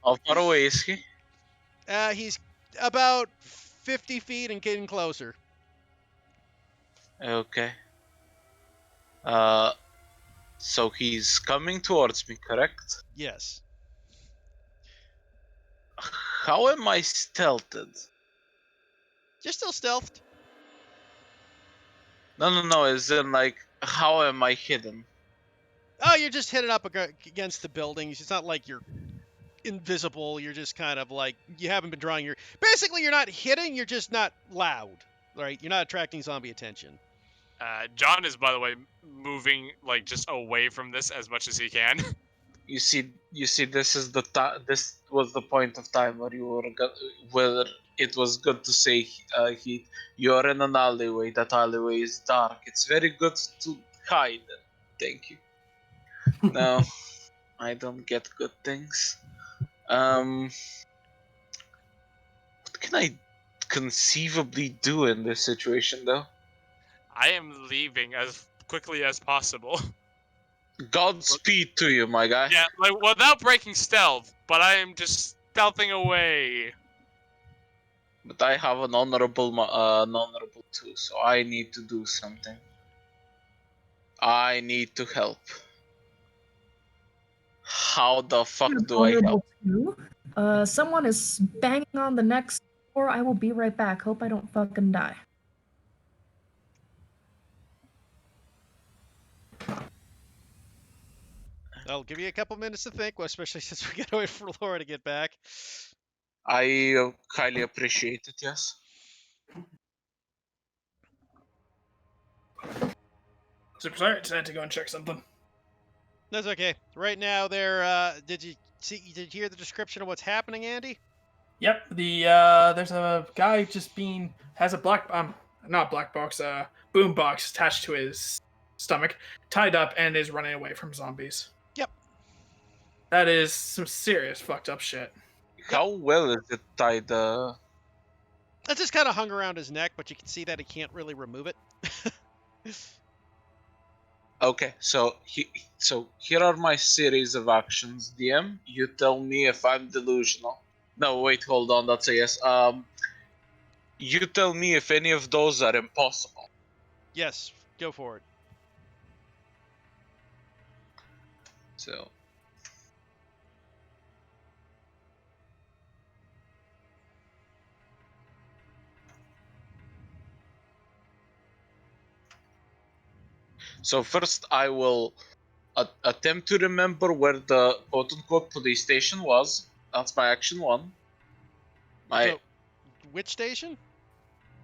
How far away is he? he's about 50 feet and getting closer. Okay. So he's coming towards me, correct? Yes. How am I stealthed? You're still stealthed. No, as in, like, how am I hidden? Oh, you're just hitting up against the buildings. It's not like you're invisible. You're just kind of like, you haven't been drawing your... Basically, you're not hitting, you're just not loud, right? You're not attracting zombie attention. John is, by the way, moving like just away from this as much as he can. You see, this is the this was the point of time where you were where it was good to say, Heat, you're in an alleyway. That alleyway is dark. It's very good to hide. Thank you. No, I don't get good things. What can I conceivably do in this situation, though? I am leaving as quickly as possible. Godspeed to you, my guy. Yeah, like without breaking stealth, but I am just stealthing away. But I have an honorable too, so I need to do something. I need to help. How the fuck do I help? Too. Someone is banging on the next door. I will be right back. Hope I don't fucking die. I'll give you a couple minutes to think, well, especially since we gotta wait for Laura to get back. I highly appreciate it, yes. Super sorry, I just had to go and check something. That's okay. Right now, did you hear the description of what's happening, Andy? Yep, there's a guy has a not black box, boom box attached to his stomach, tied up, and is running away from zombies. Yep. That is some serious fucked up shit. How well is it tied? It just kind of hung around his neck, but you can see that he can't really remove it. Okay, so here are my series of actions, DM. You tell me if I'm delusional. No, wait, hold on, that's a yes. You tell me if any of those are impossible. Yes, go for it. So. So first I will attempt to remember where the quote-unquote police station was. That's my action 1. So, which station?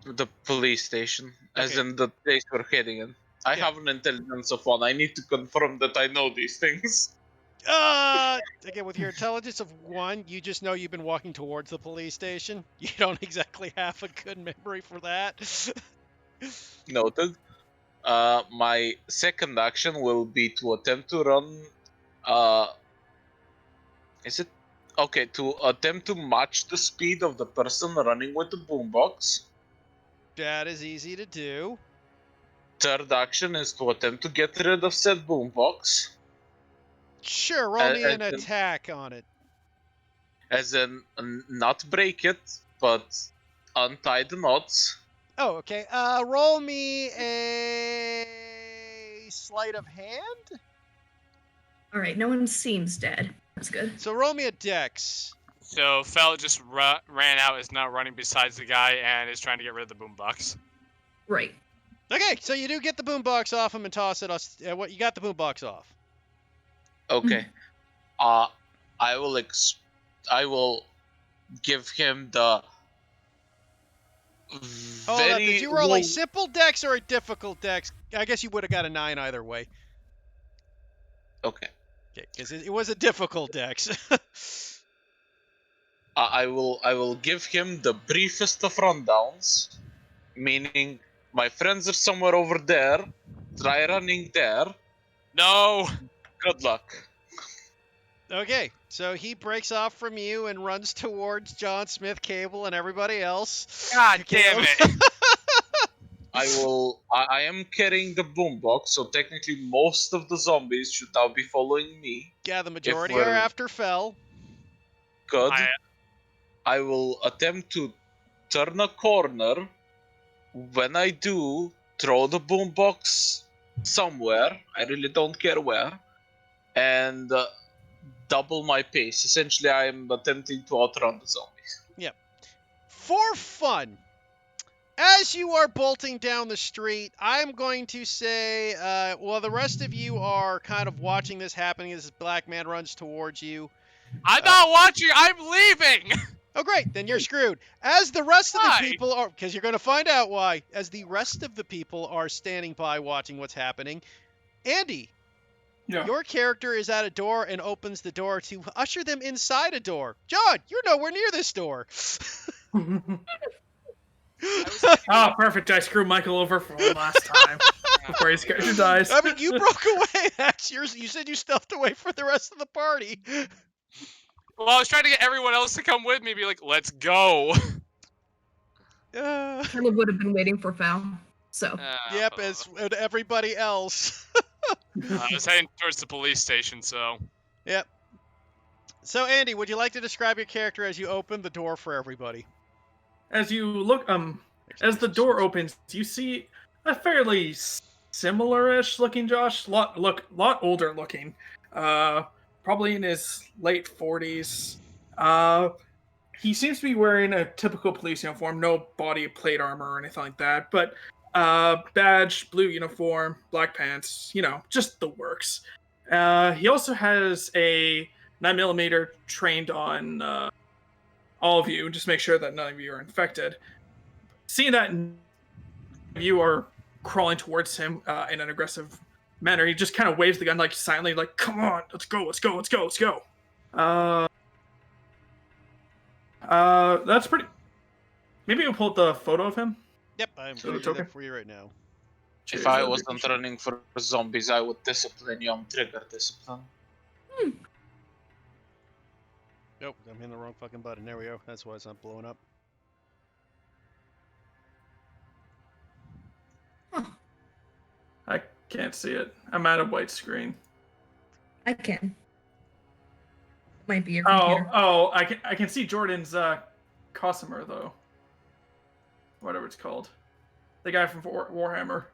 The police station, as Okay. in the place we're heading in. I Yeah. have an intelligence of 1. I need to confirm that I know these things. Again, with your intelligence of 1, you just know you've been walking towards the police station. You don't exactly have a good memory for that. Noted. My second action will be to attempt to run. Is it okay to attempt to match the speed of the person running with the boombox? That is easy to do. Third action is to attempt to get rid of said boombox. Sure, roll me an and- attack on it. As in, not break it, but untie the knots. Oh, okay. Roll me a sleight of hand. All right, no one seems dead. That's good. So roll me a dex. So Fel just ran out, is now running besides the guy, and is trying to get rid of the boombox. Right. Okay, so you do get the boombox off him and toss it. What you got the boombox off? Okay. I will give him the Hold on, very did you roll a low- simple dex or a difficult dex? I guess you would have got a 9 either way. Okay. Okay, because it was a difficult dex. I will give him the briefest of rundowns, meaning my friends are somewhere over there. Try running there. No! Good luck. Okay, so he breaks off from you and runs towards John Smith, Cable, and everybody else. God damn it! I am carrying the boombox, so technically most of the zombies should now be following me. Yeah, the majority we're- are after Fel. Good. I will attempt to turn a corner. When I do, throw the boombox somewhere. I really don't care where. And double my pace. Essentially, I am attempting to outrun the zombies. For fun, as you are bolting down the street, I'm going to say, while the rest of you are kind of watching this happening as this black man runs towards you, I'm not watching. I'm leaving. Oh, great. Then you're screwed. As the rest of Why? the people are, because you're going to find out why. As the rest of the people are standing by watching what's happening, Andy, Yeah. your character is at a door and opens the door to usher them inside a door. John, you're nowhere near this door. Oh, perfect. I screwed Michael over for one last time before his character dies. I mean, you broke away. That's yours. You said you stealthed away for the rest of the party. Well, I was trying to get everyone else to come with me. Be like, let's go. Caleb would have been waiting for Foul. So Yep, as everybody else. I was heading towards the police station, so. Yep. So, Andy, would you like to describe your character as you open the door for everybody? As you look, as the door opens, you see a fairly similar-ish looking Josh. Lot older looking. Probably in his late 40s. He seems to be wearing a typical police uniform, no body plate armor or anything like that, but badge, blue uniform, black pants, just the works. He also has a 9mm trained on all of you, just make sure that none of you are infected. Seeing that you are crawling towards him in an aggressive manner, he just kind of waves the gun like silently, like, come on, let's go. That's pretty... Maybe you'll pull up the photo of him? Yep, I'm So going it's to do okay. that for you right now. If I wasn't running for zombies, I would discipline you on trigger discipline. Nope, I'm hitting the wrong fucking button. There we go. That's why it's not blowing up. I can't see it. I'm at a white screen. I can. Might be your computer. I can see Jordan's Cossamer though. Whatever it's called. The guy from Warhammer.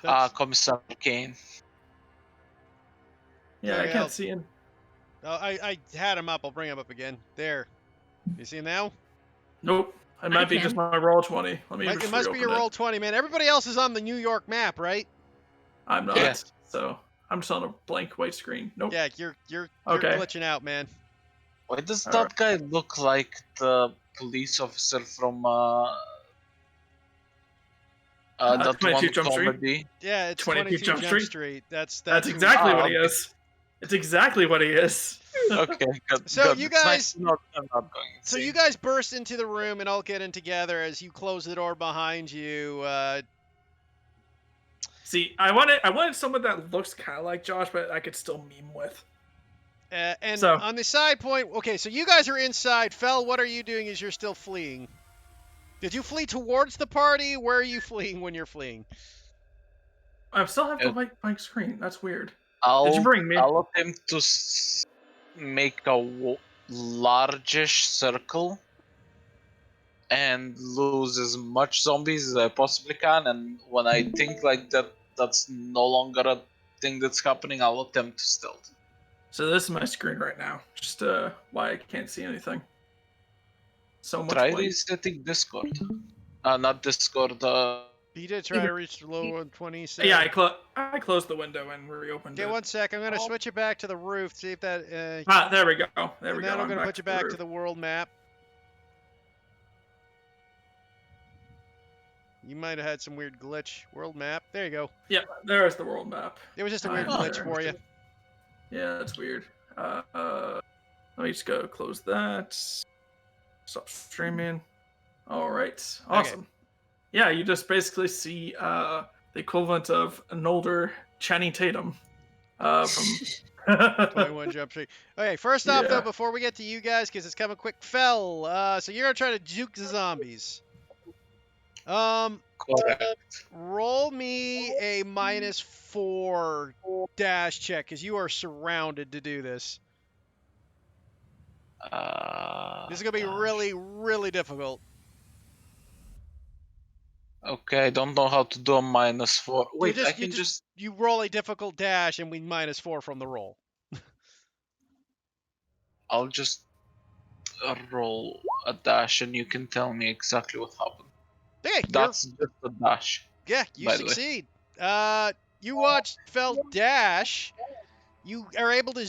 Commissar Kane. Yeah, Okay, I can't I'll- see him. Oh, I had him up. I'll bring him up again. There. You see him now? Nope. It might be can. just my roll 20. Let me It just must be reopen your it. roll 20, man. Everybody else is on the New York map, right? I'm not. Yeah. So I'm just on a blank white screen. Nope. Yeah, you're Okay. glitching out, man. Why does Alright. that guy look like the police officer from that 22 one Jump Street? comedy? Yeah, it's 22 22 Jump Jump Street? Street. That's That's who- exactly what he Ah, is. It's exactly what he is. Okay, good. So good. you It's nice guys- to know I'm not going So insane. you guys burst into the room and all get in together as you close the door behind you. See, I wanted someone that looks kind of like Josh, but I could still meme with. And So- on the side point, okay, so you guys are inside. Fel, what are you doing as you're still fleeing? Did you flee towards the party? Where are you fleeing when you're fleeing? I still have the Yeah. white blank screen. That's weird. I'll, Did you bring me? I'll attempt to make a largish circle and lose as much zombies as I possibly can. And when I think like that's no longer a thing that's happening, I'll attempt to stealth. So this is my screen right now. Just why I can't see anything. So much Try white. resetting Discord. Not Discord. You did try to reach the low 127. Yeah, I closed the window and reopened Okay, it. one sec. I'm gonna switch it back to the roof. See if that. There we go. There we and go. then I'm gonna put you back to roof. the world map. You might have had some weird glitch. World map. There you go. Yeah, there's the world map. It was just a weird Oh, glitch there. for you. Yeah, that's weird. Let me just go close that. Stop streaming. All right, awesome. Yeah, you just basically see the equivalent of an older Channing Tatum from 21 Jump Street. Okay, first off, though, Yeah. before we get to you guys, because it's coming quick, Fel. So you're gonna try to juke the zombies. Correct. Roll me a -4 dash check, because you are surrounded to do this. This is gonna be really, really difficult. Okay, I don't know how to do a -4. Wait, just- I can you just. You roll a difficult dash, and we -4 from the roll. I'll just roll a dash, and you can tell me exactly what happened. Okay, That's just a dash. yeah, you by the way. succeed. You watched Fel dash, You are able to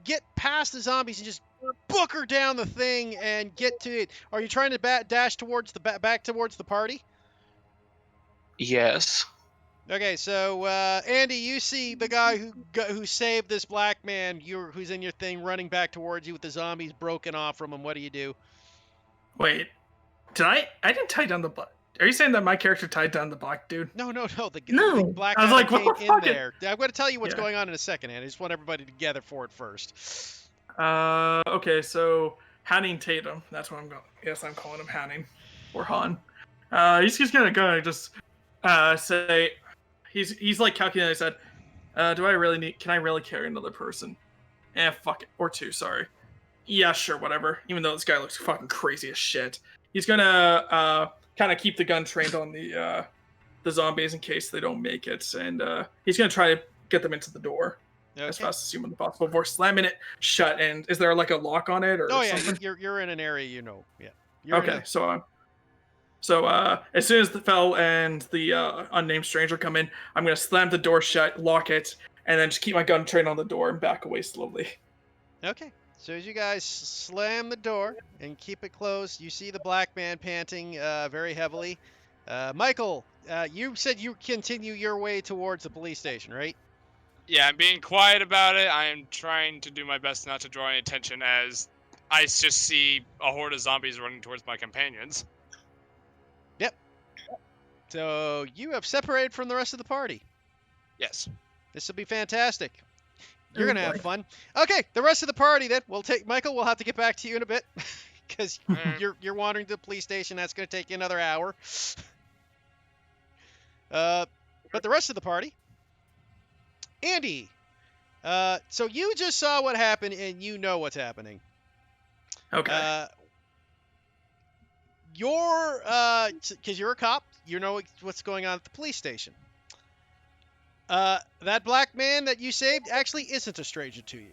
get past the zombies and just booker down the thing and get to it. Are you trying to dash towards the back towards the party? Yes. Okay, so Andy, you see the guy who saved this black man, who's in your thing, running back towards you with the zombies broken off from him. What do you do? Wait, did I didn't tie down the black. Are you saying that my character tied down the black dude? No. The No. black I was guy like, that what came the in fuck? there. I'm going to tell you what's Yeah. going on in a second, Andy. I just want everybody together for it first. Okay, so Hanning Tatum. That's what I'm going. Yes, I'm calling him Hanning or Han. He's just gonna just say he's like calculating. I said, do I really need? Can I really carry another person? Fuck it, or two. Sorry. Yeah, sure, whatever. Even though this guy looks fucking crazy as shit, he's gonna kind of keep the gun trained on the zombies in case they don't make it, and he's gonna try to get them into the door. As Okay. fast as humanly possible before slamming it shut. And is there like a lock on it or Oh yeah, something? you're in an area you know. Yeah. You're in Okay, so as soon as the Fel and the unnamed stranger come in, I'm gonna slam the door shut, lock it, and then just keep my gun trained on the door and back away slowly. Okay. So as you guys slam the door and keep it closed, you see the black man panting very heavily. Michael, you said you continue your way towards the police station, right? Yeah, I'm being quiet about it. I am trying to do my best not to draw any attention as I just see a horde of zombies running towards my companions. So you have separated from the rest of the party. Yes. This will be fantastic. You're Oh, gonna have boy. fun. Okay, the rest of the party then. Michael. We'll have to get back to you in a bit because you're wandering to the police station. That's gonna take you another hour. But the rest of the party, Andy. So you just saw what happened and you know what's happening. Okay. You're because you're a cop, you know what's going on at the police station. That black man that you saved actually isn't a stranger to you.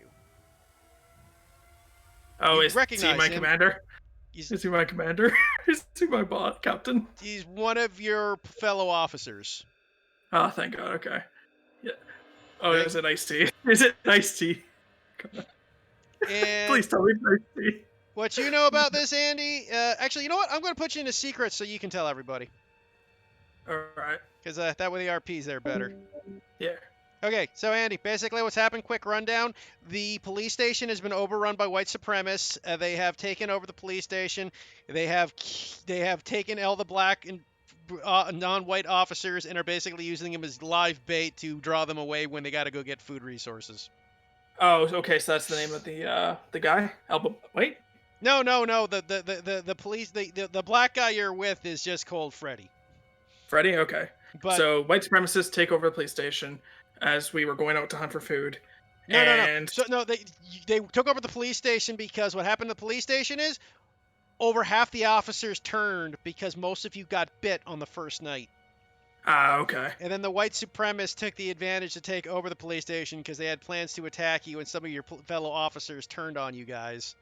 Oh, you is he recognize my him. commander? He's, Is he my commander? Is he my boss, captain? he's one of your fellow officers. Oh, thank God. Okay. Yeah. Oh, Okay. is it iced tea? Is it iced tea? And Please tell me it's iced tea. what you know about this, Andy? Actually, you know what? I'm going to put you in a secret so you can tell everybody. All right. Because that way the RP's there better. Yeah. Okay, so Andy, basically what's happened, quick rundown. The police station has been overrun by white supremacists. They have taken over the police station. They have taken all the black and non-white officers and are basically using them as live bait to draw them away when they got to go get food resources. Oh, okay. So that's the name of the guy. Wait. No. The police, the black guy you're with is just Cold Freddy. Freddy. Okay. But So white supremacists take over the police station as we were going out to hunt for food. no. And So no, they took over the police station because what happened to the police station is over half the officers turned because most of you got bit on the first night. okay. And then the white supremacists took the advantage to take over the police station because they had plans to attack you and some of your fellow officers turned on you guys.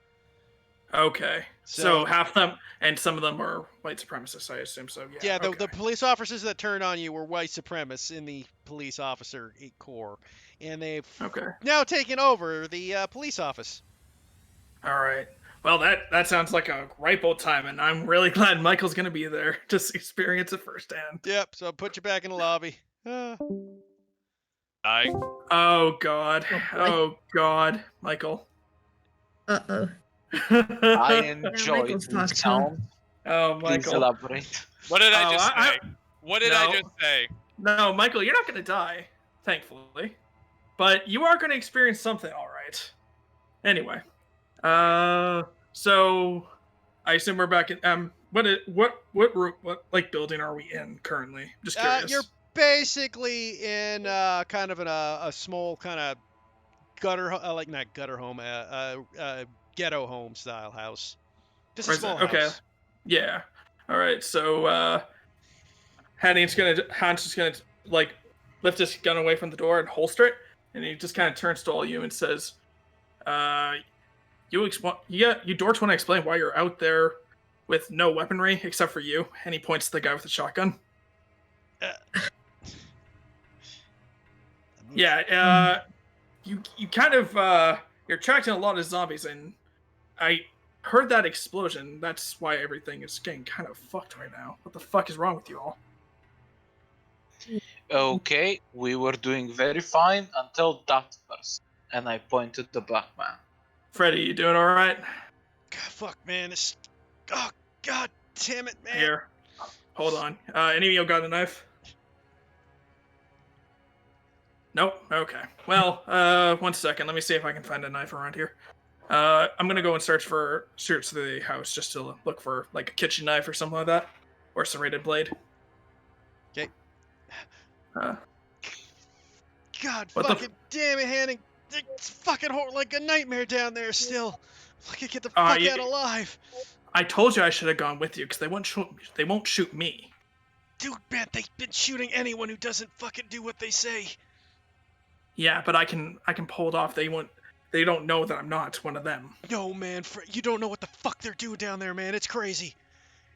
Okay. So- So half them and some of them are white supremacists, I assume so. Yeah. Yeah, the okay. police officers that turned on you were white supremacists in the police officer corps. And they've Okay. now taken over the police office. All right. Well, that sounds like a ripe old time, and I'm really glad Michael's gonna be there to experience it firsthand. Yep, so put you back in the lobby. I Oh God. Oh, boy. Oh God, Michael. Uh-oh. I enjoyed Michael's the talked to. sound. Oh, Please Michael. elaborate. What did I Oh, just I- say? What did I No. just say? No, Michael, you're not gonna die, thankfully, but you are gonna experience something. All right. Anyway, so I assume we're back in what like building are we in currently? Just curious. You're basically in kind of a small kind of gutter, like not gutter home, ghetto home style house. Just a Where's small it? Okay. house. Yeah. All right. So Han's just gonna like lift his gun away from the door and holster it, and he just kind of turns to all you and says, you dorks want to explain why you're out there with no weaponry except for you?" And he points to the guy with the shotgun. Yeah. you kind of you're attracting a lot of zombies, and I heard that explosion. That's why everything is getting kind of fucked right now. What the fuck is wrong with you all? Okay, we were doing very fine until that person. And I pointed the black man. Freddy, you doing all right? God, fuck, man. This. Oh, god damn it, man. Here, hold on. Any of you got a knife? Nope. Okay. Well, 1 second. Let me see if I can find a knife around here. I'm gonna go and search the house just to look for like a kitchen knife or something like that, or a serrated blade. Okay. Uh, God What the fucking damn it, Hanning. It's fucking like a nightmare down there still. I can get the Uh, fuck you- out alive. I told you I should have gone with you because they won't shoot me. Dude, man, they've been shooting anyone who doesn't fucking do what they say. Yeah, but I can pull it off. They don't know that I'm not one of them. No, man, you don't know what the fuck they're doing down there, man. It's crazy.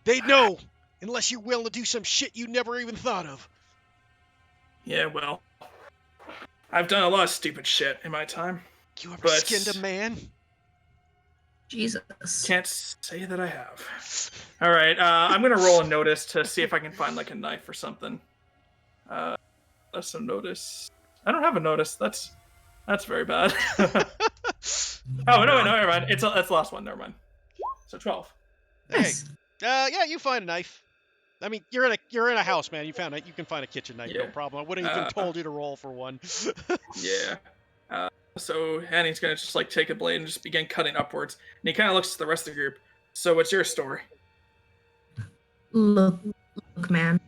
They'd know, unless you're willing to do some shit you never even thought of. Yeah, well, I've done a lot of stupid shit in my time. You ever But- skinned a man? Jesus. Can't say that I have. All right, I'm gonna roll a notice to see if I can find like a knife or something. That's a notice. I don't have a notice. That's very bad. Oh no, never mind. That's the last one. Never mind. So 12. Hey, Nice. yeah, you find a knife. I mean, you're in a house, man. You can find a kitchen knife, no Yeah. problem. I wouldn't even told you to roll for one. Yeah. So Annie's gonna just like take a blade and just begin cutting upwards, and he kind of looks to the rest of the group. So what's your story? Look, man.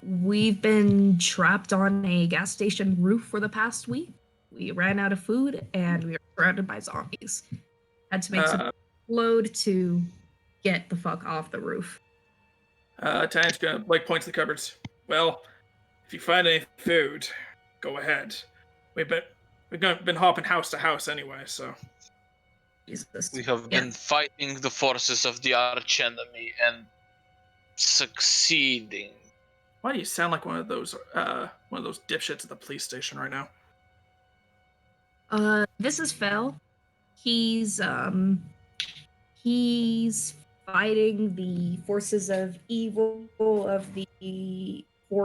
We've been trapped on a gas station roof for the past week. We ran out of food and we were surrounded by zombies. Had to make some load to get the fuck off the roof. Tanya's gonna like point to the cupboards. Well, if you find any food, go ahead. We've been hopping house to house anyway, so Jesus. We have Yeah. been fighting the forces of the archenemy and succeeding. why do you sound like one of those dipshits at the police station right now? This is Fel. He's fighting the forces of evil for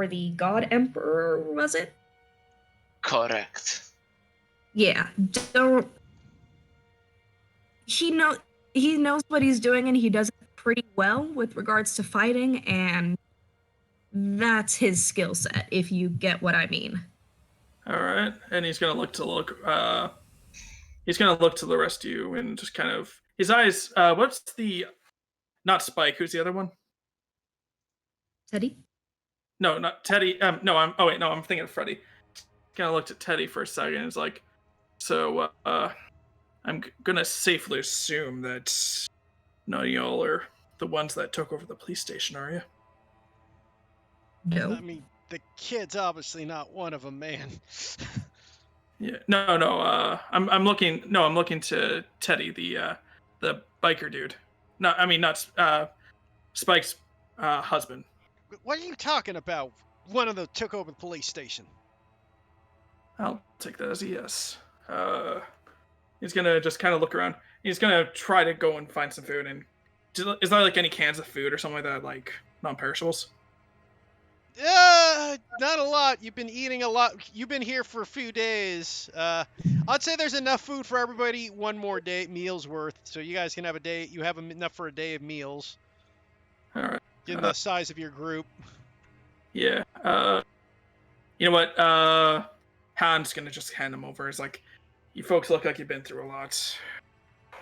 the God Emperor, was it? Correct. Yeah. He knows what he's doing and he does it pretty well with regards to fighting, and that's his skill set, if you get what I mean. All right, and he's gonna look to the rest of you and just kind of his eyes. What's the not Spike? Who's the other one? Teddy? No, not Teddy. No, I'm thinking of Freddy. Kind of looked at Teddy for a second and was like, so I'm gonna safely assume that none of y'all are the ones that took over the police station, are you? No. I mean, the kid's obviously not one of them, man. Yeah. No. I'm looking to Teddy, the biker dude. No, I mean not Spike's husband. What are you talking about? One of them took over the police station. I'll take that as a yes. He's gonna just kind of look around. He's gonna try to go and find some food. And is there like any cans of food or something like that, like non-perishables? Not a lot. You've been eating a lot. You've been here for a few days. I'd say there's enough food for everybody to eat one more day, meals worth. So you guys can have a day. You have enough for a day of meals. All right. Given the size of your group. Yeah. You know what? Han's gonna just hand him over. He's like, you folks look like you've been through a lot.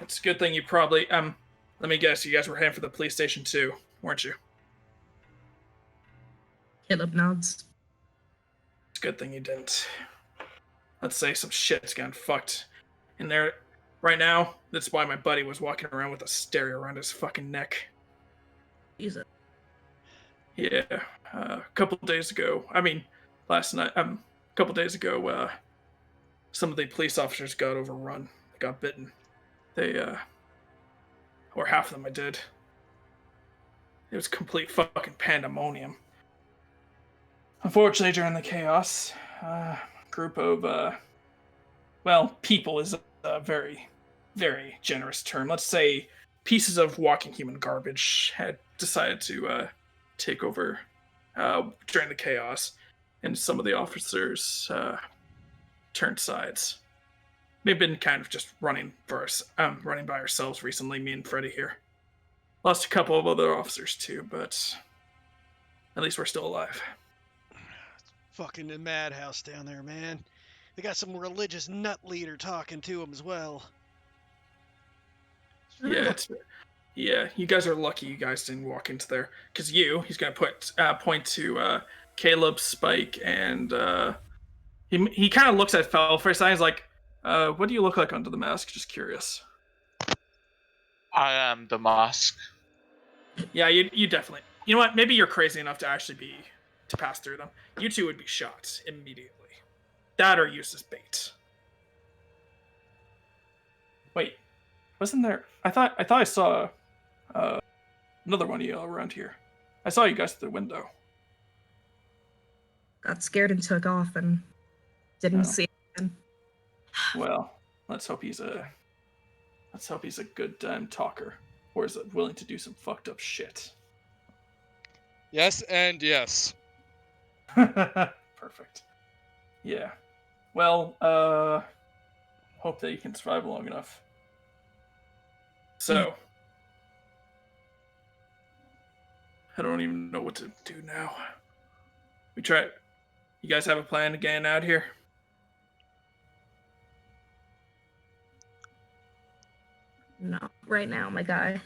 It's a good thing you probably let me guess, you guys were heading for the police station too, weren't you? Caleb nods. It's a good thing you didn't. Let's say some shit's gotten fucked in there right now. That's why my buddy was walking around with a stereo around his fucking neck. Jesus. Yeah, a couple days ago. I mean, last night. A couple days ago, some of the police officers got overrun. They got bitten. They, or half of them I did. It was complete fucking pandemonium. Unfortunately, during the chaos, a group of, well, people is a very, very generous term. Let's say pieces of walking human garbage had decided to take over during the chaos, and some of the officers turned sides. We've been kind of just running by ourselves recently. Me and Freddy here lost a couple of other officers too, but at least we're still alive. Fucking the madhouse down there, man. They got some religious nut leader talking to them as well. Yeah, you guys are lucky you guys didn't walk into there. Because he's going to point to Caleb, Spike, and he kind of looks at Fel for a second. He's like, what do you look like under the mask? Just curious. I am the mask. Yeah, you definitely. You know what? Maybe you're crazy enough to pass through them. You two would be shot immediately. That or used as bait. Wait, wasn't there? I thought I saw another one of you around here. I saw you guys through the window. Got scared and took off and didn't see it again. Well, let's hope he's a good talker, or is willing to do some fucked up shit. Yes and yes. Perfect. Yeah. Well, hope that you can survive long enough. So, I don't even know what to do now. You guys have a plan to get out here? Not right now, my guy.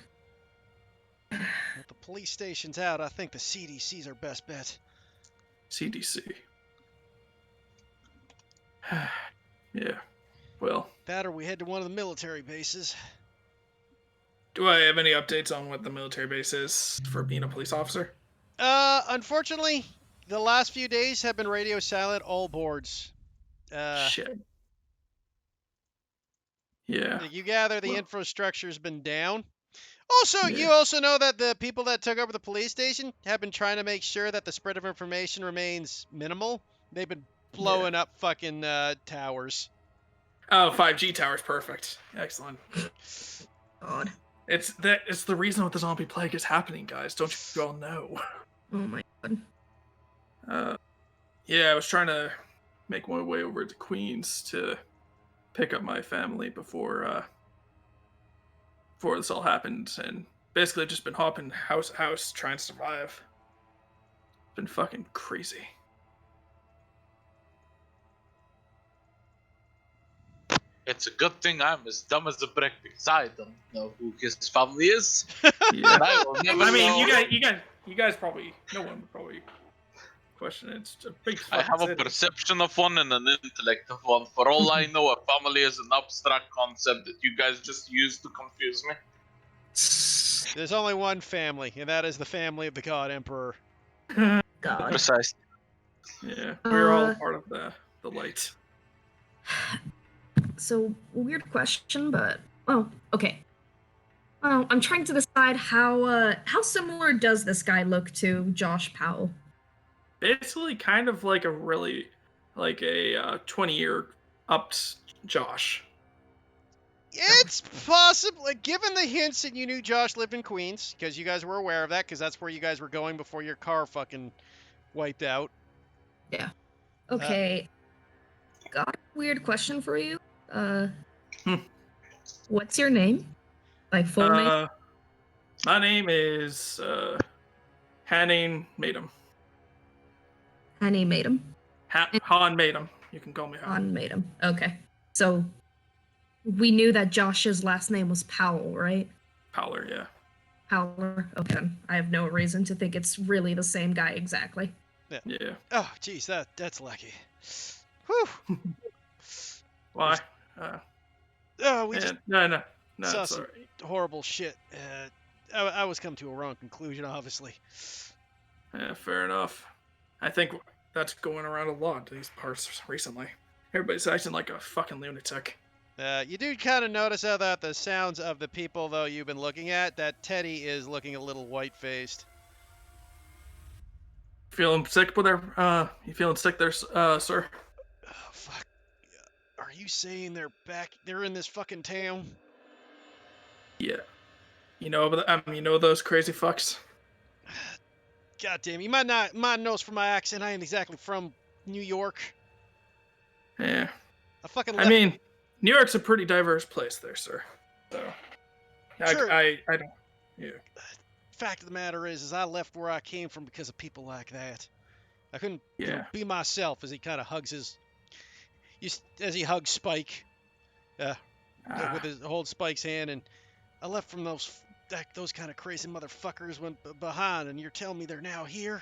With the police station's out, I think the CDC's our best bet. CDC. Yeah. Well. That or we head to one of the military bases. Do I have any updates on what the military base is for being a police officer? Unfortunately, the last few days have been radio silent, all boards. Shit. Yeah. You gather the infrastructure's been down. Also, you also know that the people that took over the police station have been trying to make sure that the spread of information remains minimal. They've been blowing up fucking towers. Oh, 5G towers, perfect. Excellent. God. It's the reason what the zombie plague is happening, guys. Don't you all know? Oh my god. Yeah, I was trying to make my way over to Queens to pick up my family before this all happened, and basically just been hopping house to house trying to survive. It's been fucking crazy. It's a good thing I'm as dumb as a brick because I don't know who his family is. Yeah. I will never I mean, know. you guys probably, no one would probably question it. It's a big I have a city. perception of one and an intellect of one. For all I know, a family is an abstract concept that you guys just use to confuse me. There's only one family, and that is the family of the God Emperor. God. Precise. Yeah, we're all part of the light. So, weird question, but okay. I'm trying to decide how similar does this guy look to Josh Powell? Basically, kind of like a 20-year upped Josh. It's possible, given the hints that you knew Josh lived in Queens, because you guys were aware of that, because that's where you guys were going before your car fucking wiped out. Yeah. Okay. Got a weird question for you. What's your name? Like full name? My name is Hanning Madem. Hanny Madem? Han Madem. You can call me Han. Han Madem. Okay. So we knew that Josh's last name was Powell, right? Powler, yeah. Powler. Okay. Then I have no reason to think it's really the same guy exactly. Yeah. Oh, jeez, that's lucky. Whew. Why? We just no, saw it's some alright. horrible shit. I was coming to a wrong conclusion, obviously. Yeah, fair enough. I think that's going around a lot these parts recently. Everybody's acting like a fucking lunatic. You do kind of notice how that the sounds of the people, though, you've been looking at, that Teddy is looking a little white-faced. Feeling sick there? You feeling sick there, sir? Oh, fuck. Are you saying they're in this fucking town? Yeah. You know those crazy fucks? God damn, you might notice from my accent I ain't exactly from New York. Yeah. I fucking I left. mean, New York's a pretty diverse place there, sir. So, True. I don't. Yeah. Fact of the matter is I left where I came from because of people like that. I couldn't Yeah. be myself. As he kind of hugs as he hugs Spike, with his hold Spike's hand, and I left from those kind of crazy motherfuckers went behind, and you're telling me they're now here?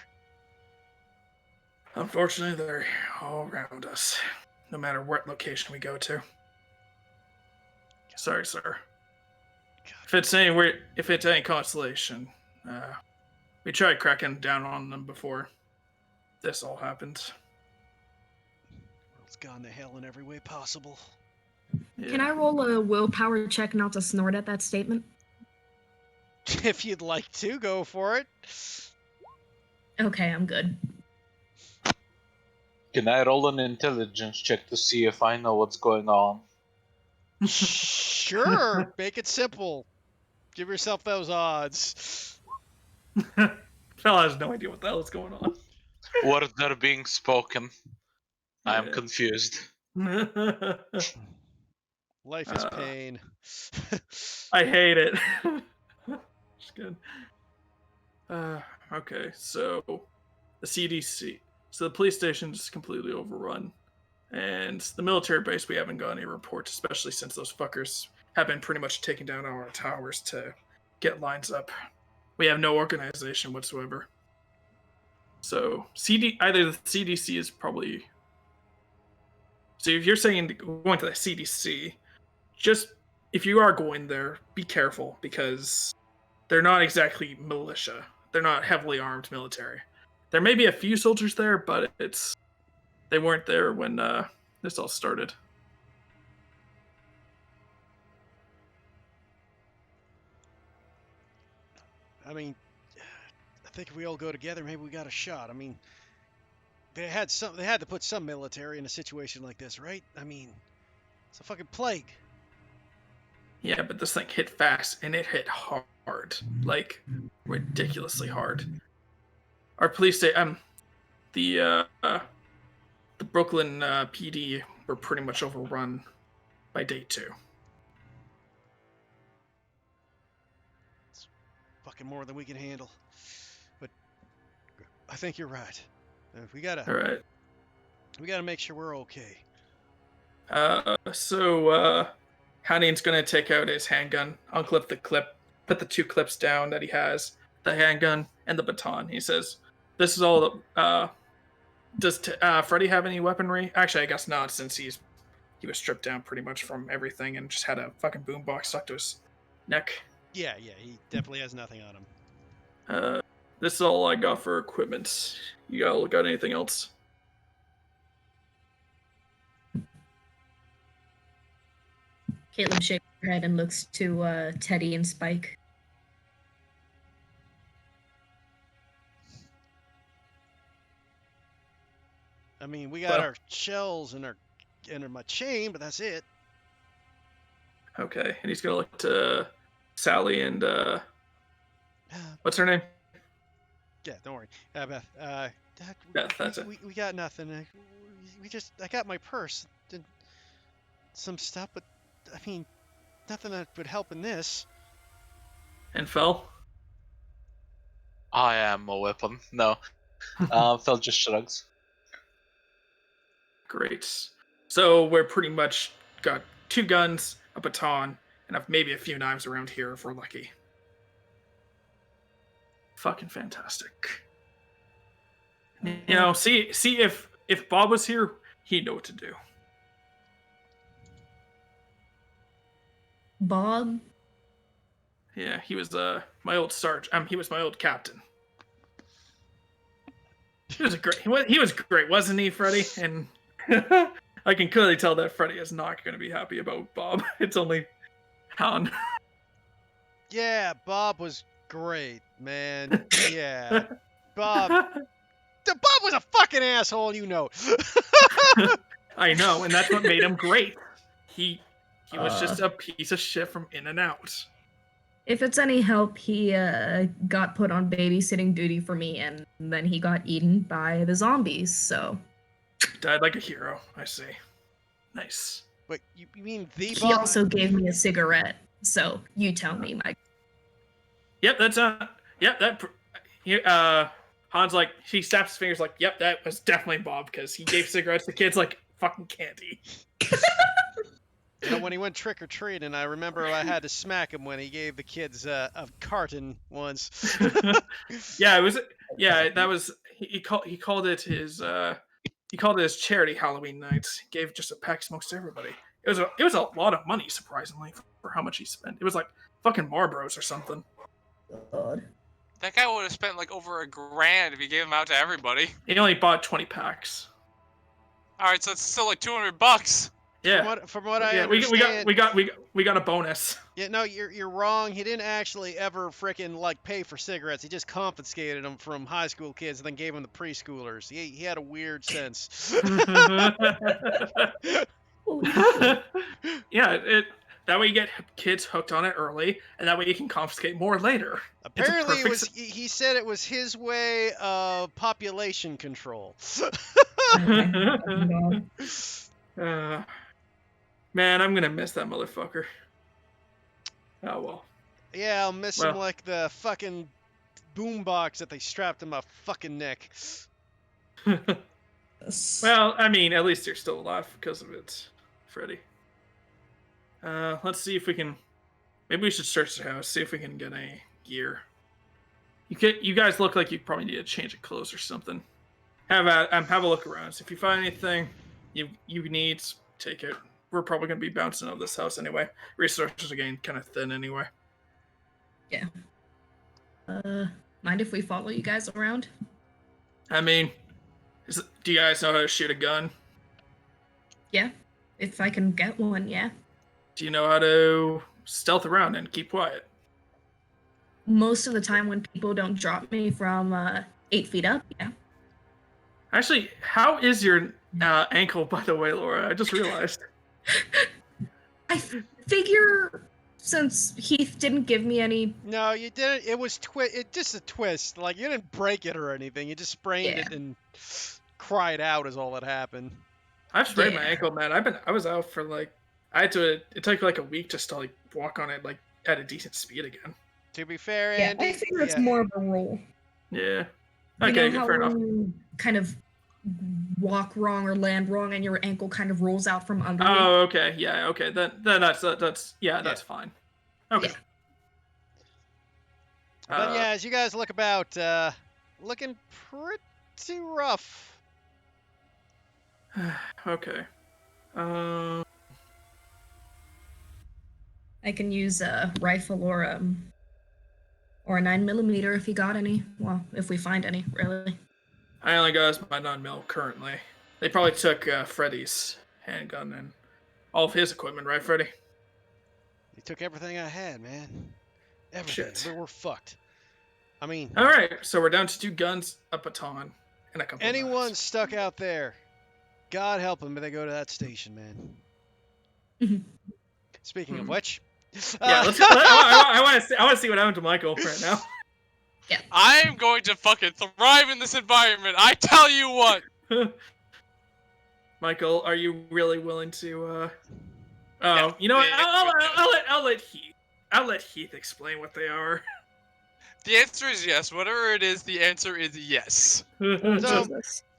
Unfortunately, they're all around us, no matter what location we go to. Sorry, sir. If it's any consolation, we tried cracking down on them before this all happened. World's gone to hell in every way possible. Yeah. Can I roll a willpower check not to snort at that statement? If you'd like to, go for it. Okay, I'm good. Can I roll an intelligence check to see if I know what's going on? Sure, make it simple. Give yourself those odds. Phil has no idea what the hell is going on. Words are being spoken. I am Yeah. confused. Life is pain. I hate it. It's good. Okay, so the CDC. So the police station is completely overrun. And the military base, we haven't got any reports, especially since those fuckers have been pretty much taking down our towers to get lines up. We have no organization whatsoever. So either the CDC is probably... So if you're saying going to the CDC, just if you are going there, be careful, because they're not exactly militia. They're not heavily armed military. There may be a few soldiers there, but they weren't there when this all started. I mean, I think if we all go together, maybe we got a shot. I mean, they had to put some military in a situation like this, right? I mean, it's a fucking plague. Yeah, but this thing hit fast, and it hit hard. Like, ridiculously hard. Our police the Brooklyn PD were pretty much overrun by day 2. It's fucking more than we can handle. But I think you're right. We All right. gotta make sure we're okay. So Hanning's gonna take out his handgun, unclip the clip, put the 2 clips down that he has, the handgun and the baton. He says, "This is all. Does Freddy have any weaponry? Actually, I guess not, since he was stripped down pretty much from everything and just had a fucking boombox stuck to his neck." Yeah, he definitely has nothing on him. This is all I got for equipment. You all got anything else? Caitlin shakes her head and looks to Teddy and Spike. I mean, we got Well- our shells and my chain, but that's it. Okay, and he's gonna look to Sally and what's her name? Yeah, don't worry. Beth, Beth, that's it. we got nothing. I got my purse and some stuff, but I mean, nothing that would help in this. And Fel? I am a weapon. No. Phil just shrugs. Great. So we're pretty much got 2 guns, a baton, and maybe a few knives around here if we're lucky. Fucking fantastic. You know, see if Bob was here, he'd know what to do. Bob? Yeah, he was my old sergeant. He was my old captain. He was great, wasn't he, Freddy? And I can clearly tell that Freddy is not going to be happy about Bob. It's only Han. Yeah, Bob was great, man. Yeah, Bob was a fucking asshole, you know. I know, and that's what made him great. He was just a piece of shit from In and Out. If it's any help, he got put on babysitting duty for me, and then he got eaten by the zombies. So Died like a hero. I see. Nice. But you mean the he boss? also gave me a cigarette. So you tell me, Mike. Yep, that's Yep, that. Han's like, he snaps his fingers like, yep, that was definitely Bob because he gave cigarettes to kids like fucking candy. You know, when he went trick or treating, I remember I had to smack him when he gave the kids a carton once. Yeah, it was. Yeah, that was. He called it his. He called it his charity Halloween nights. He gave just a pack of smokes to everybody. It was a lot of money, surprisingly, for how much he spent. It was like fucking Marlboros or something. God. That guy would have spent like over $1,000 if he gave them out to everybody. He only bought 20 packs. All right, so it's still like $200. Yeah. From what I Yeah, understand, we got a bonus. yeah, no, you're wrong. He didn't actually ever frickin' like pay for cigarettes. He just confiscated them from high school kids and then gave them to preschoolers. He had a weird sense. Yeah, that way you get kids hooked on it early, and that way you can confiscate more later. Apparently, perfect he said it was his way of population control. Man, I'm gonna miss that motherfucker. Oh well. Yeah, I'll miss him like the fucking boombox that they strapped to my fucking neck. Well, I mean, at least you're still alive because of it, Freddy. Let's see if we can. Maybe we should search the house, see if we can get any gear. You guys look like you probably need a change of clothes or something. Have a look around. So if you find anything you need, take it. We're probably gonna be bouncing out of this house anyway. Resources are getting kind of thin anyway. Yeah. Mind if we follow you guys around? I mean, do you guys know how to shoot a gun? Yeah. If I can get one, yeah. Do you know how to stealth around and keep quiet? Most of the time when people don't drop me from 8 feet up, yeah. Actually, how is your ankle, by the way, Laura? I just realized. I figure since Heath didn't give me any... No, you didn't. It was just a twist. Like, you didn't break it or anything. You just sprained it and cried out is all that happened. I've sprained my ankle, man. I was out for like... it took like a week just to like walk on it like at a decent speed again. To be fair, Yeah, Andy, I figure it's more of a roll. Yeah. You Okay, know how fair enough. you kind of walk wrong or land wrong and your ankle kind of rolls out from under you? Oh, okay. Yeah, okay. Then that's fine. Okay. Yeah. But yeah, as you guys look about, looking pretty rough. Okay. I can use a rifle or a 9mm if you got any. Well, if we find any, really. I only got my 9mm currently. They probably took Freddy's handgun and all of his equipment, right, Freddy? They took everything I had, man. Everything. Shit. We're fucked. I mean, All right, so we're down to 2 guns, a baton, and a couple. of anyone knives. stuck out there, God help them if they go to that station, man. Mhm. Speaking of which, Yeah, I want to see what happened to Michael right now. I'm going to fucking thrive in this environment. I tell you what. Michael, are you really willing to? Yeah, You know what? yeah. I'll let Heath explain what they are. The answer is yes. Whatever it is, the answer is yes. So,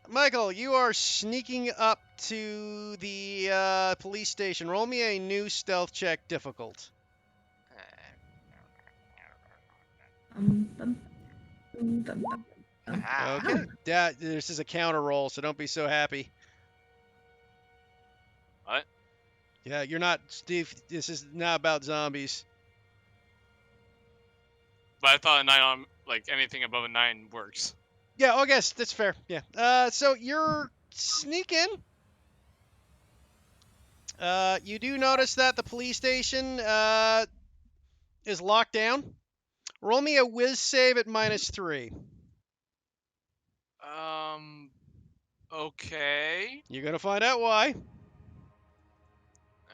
Michael, you are sneaking up to the police station. Roll me a new stealth check, difficult. Okay. Yeah, this is a counter roll, so don't be so happy. What? Yeah, you're not, Steve. This is not about zombies. But I thought a 9 on like anything above a 9 works. Yeah, I guess that's fair. Yeah. So you're sneaking. You do notice that the police station is locked down. Roll me a whiz save at -3. Okay. You're gonna find out why.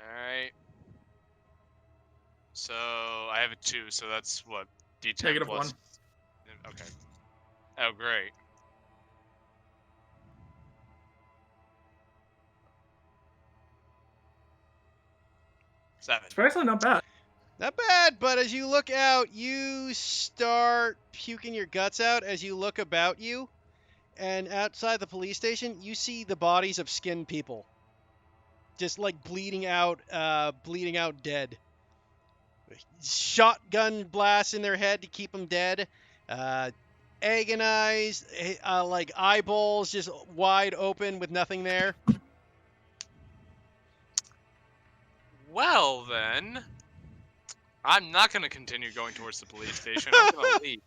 Alright. So I have a 2, so that's what? D10 Negative plus. Okay. Oh, great. Seven. Surprisingly not bad. Not bad, but as you look out, you start puking your guts out as you look about you. And outside the police station, you see the bodies of skinned people. Just like bleeding out dead. Shotgun blasts in their head to keep them dead. Agonized, like eyeballs just wide open with nothing there. Well, then. I'm not going to continue going towards the police station. I'm going to leave.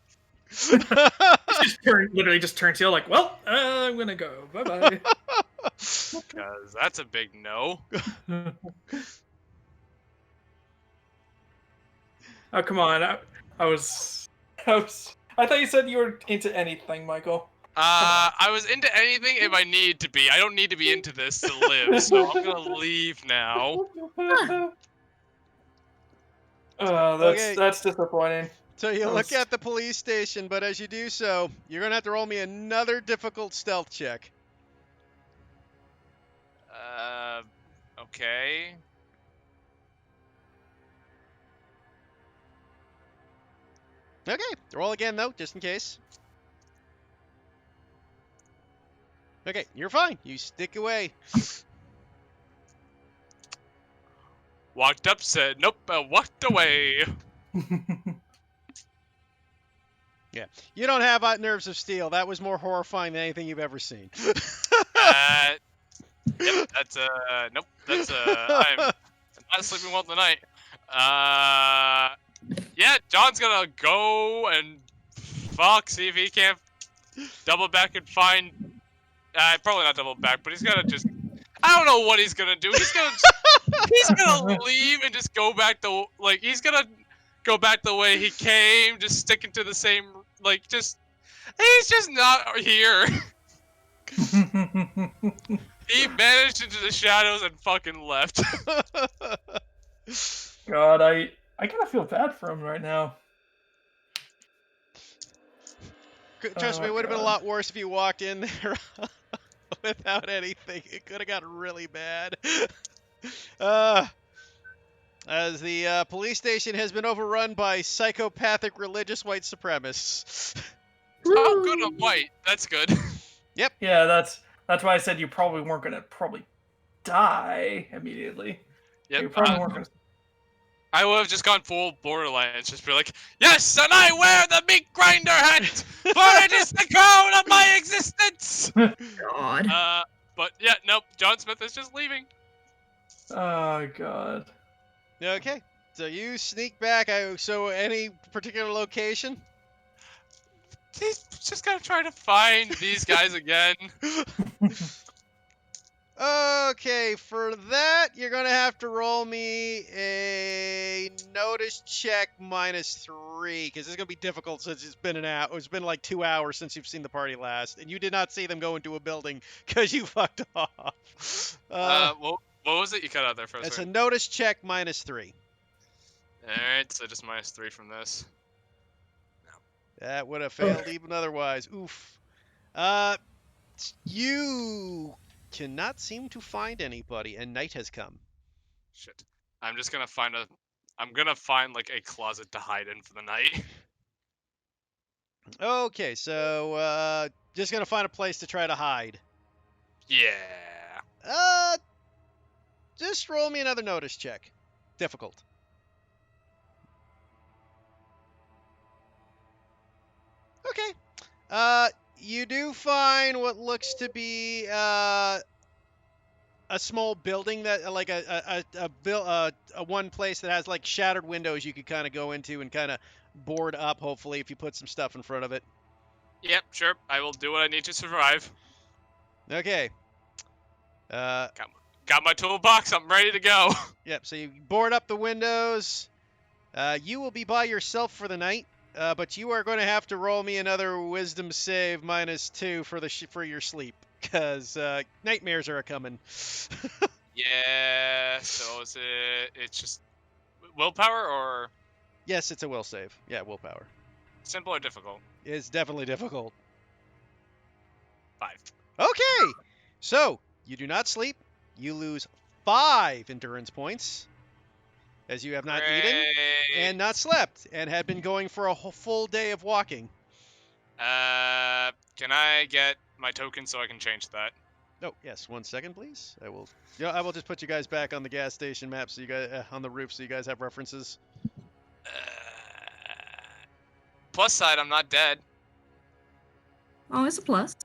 Literally just turns heel like, well, I'm gonna go. Bye bye. Because that's a big no. Oh come on! I thought you said you were into anything, Michael. I was into anything if I need to be. I don't need to be into this to live, so I'm gonna leave now. Okay. That's disappointing. So you look at the police station, but as you do so, you're going to have to roll me another difficult stealth check. Okay. Okay, roll again though, just in case. Okay, you're fine. You stick away. Walked up, said nope, walked away. Yeah, you don't have nerves of steel. That was more horrifying than anything you've ever seen. Yep, that's nope, that's I'm not sleeping well tonight. Yeah, John's gonna go and see if he can't double back and find. Probably not double back, but he's gonna just. I don't know what he's gonna do. He's gonna leave and just go back he's gonna go back the way he came, just sticking to the same he's just not here. He vanished into the shadows and fucking left. God, I kind of feel bad for him right now. Trust me, it would have been a lot worse if you walked in there without anything. It could have gotten really bad. As the police station has been overrun by psychopathic religious white supremacists. Oh, good, I'm white. That's good. Yep. Yeah, that's why I said you probably weren't gonna die immediately. Yep. You probably weren't gonna. I would have just gone full Borderlands, just be like, yes, and I wear the meat grinder hat, for it is the crown of my existence. God. But yeah, nope. John Smith is just leaving. Oh God. Okay. So you sneak back. So any particular location? He's just gonna try to find these guys again. Okay, for that, you're going to have to roll me a notice check -3, because it's going to be difficult since it's been It's been like 2 hours since you've seen the party last, and you did not see them go into a building because you fucked off. What was it you cut out there for a It's a second? notice check -3. Alright, so just -3 from this. That would have failed even otherwise. Oof. You cannot seem to find anybody, and night has come. Shit. I'm just gonna find I'm gonna find like a closet to hide in for the night. Okay, so just gonna find a place to try to hide. Yeah. Just roll me another notice check. Difficult. Okay. You do find what looks to be a small building that like a one place that has like shattered windows you could kind of go into and kind of board up, hopefully, if you put some stuff in front of it. Yep, sure. I will do what I need to survive. Okay. Got my toolbox. I'm ready to go. Yep, so you board up the windows. You will be by yourself for the night, but you are going to have to roll me another wisdom save -2 for your sleep, because nightmares are a-coming. Yeah. So is it? It's just willpower or Yes, it's a will save. Yeah, willpower. simple or difficult? It's definitely difficult. 5. Okay, so you do not sleep. You lose 5 endurance points as you have not eaten and not slept and had been going for a full day of walking. Can I get my token so I can change that? Oh, yes. 1 second, please. I will. Yeah, I will just put you guys back on the gas station map, so you guys on the roof, so you guys have references. Plus side, I'm not dead. Oh, it's a plus.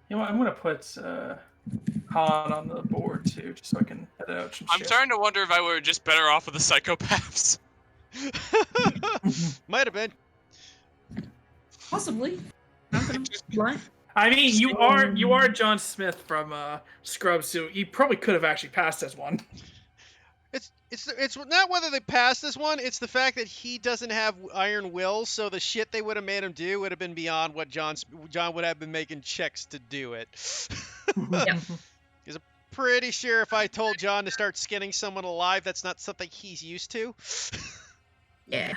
You know what? I'm gonna put Han on the board too, just so I can edit out some I'm shit. starting to wonder if I were just better off with the psychopaths. Might have been. Possibly. Not gonna lie. I mean, you are John Smith from Scrubs, so you probably could have actually passed as one. It's not whether they passed this one. It's the fact that he doesn't have iron will, so the shit they would have made him do would have been beyond what John would have been making checks to do it. Yeah. Pretty sure if I told John to start skinning someone alive, that's not something he's used to. Yeah.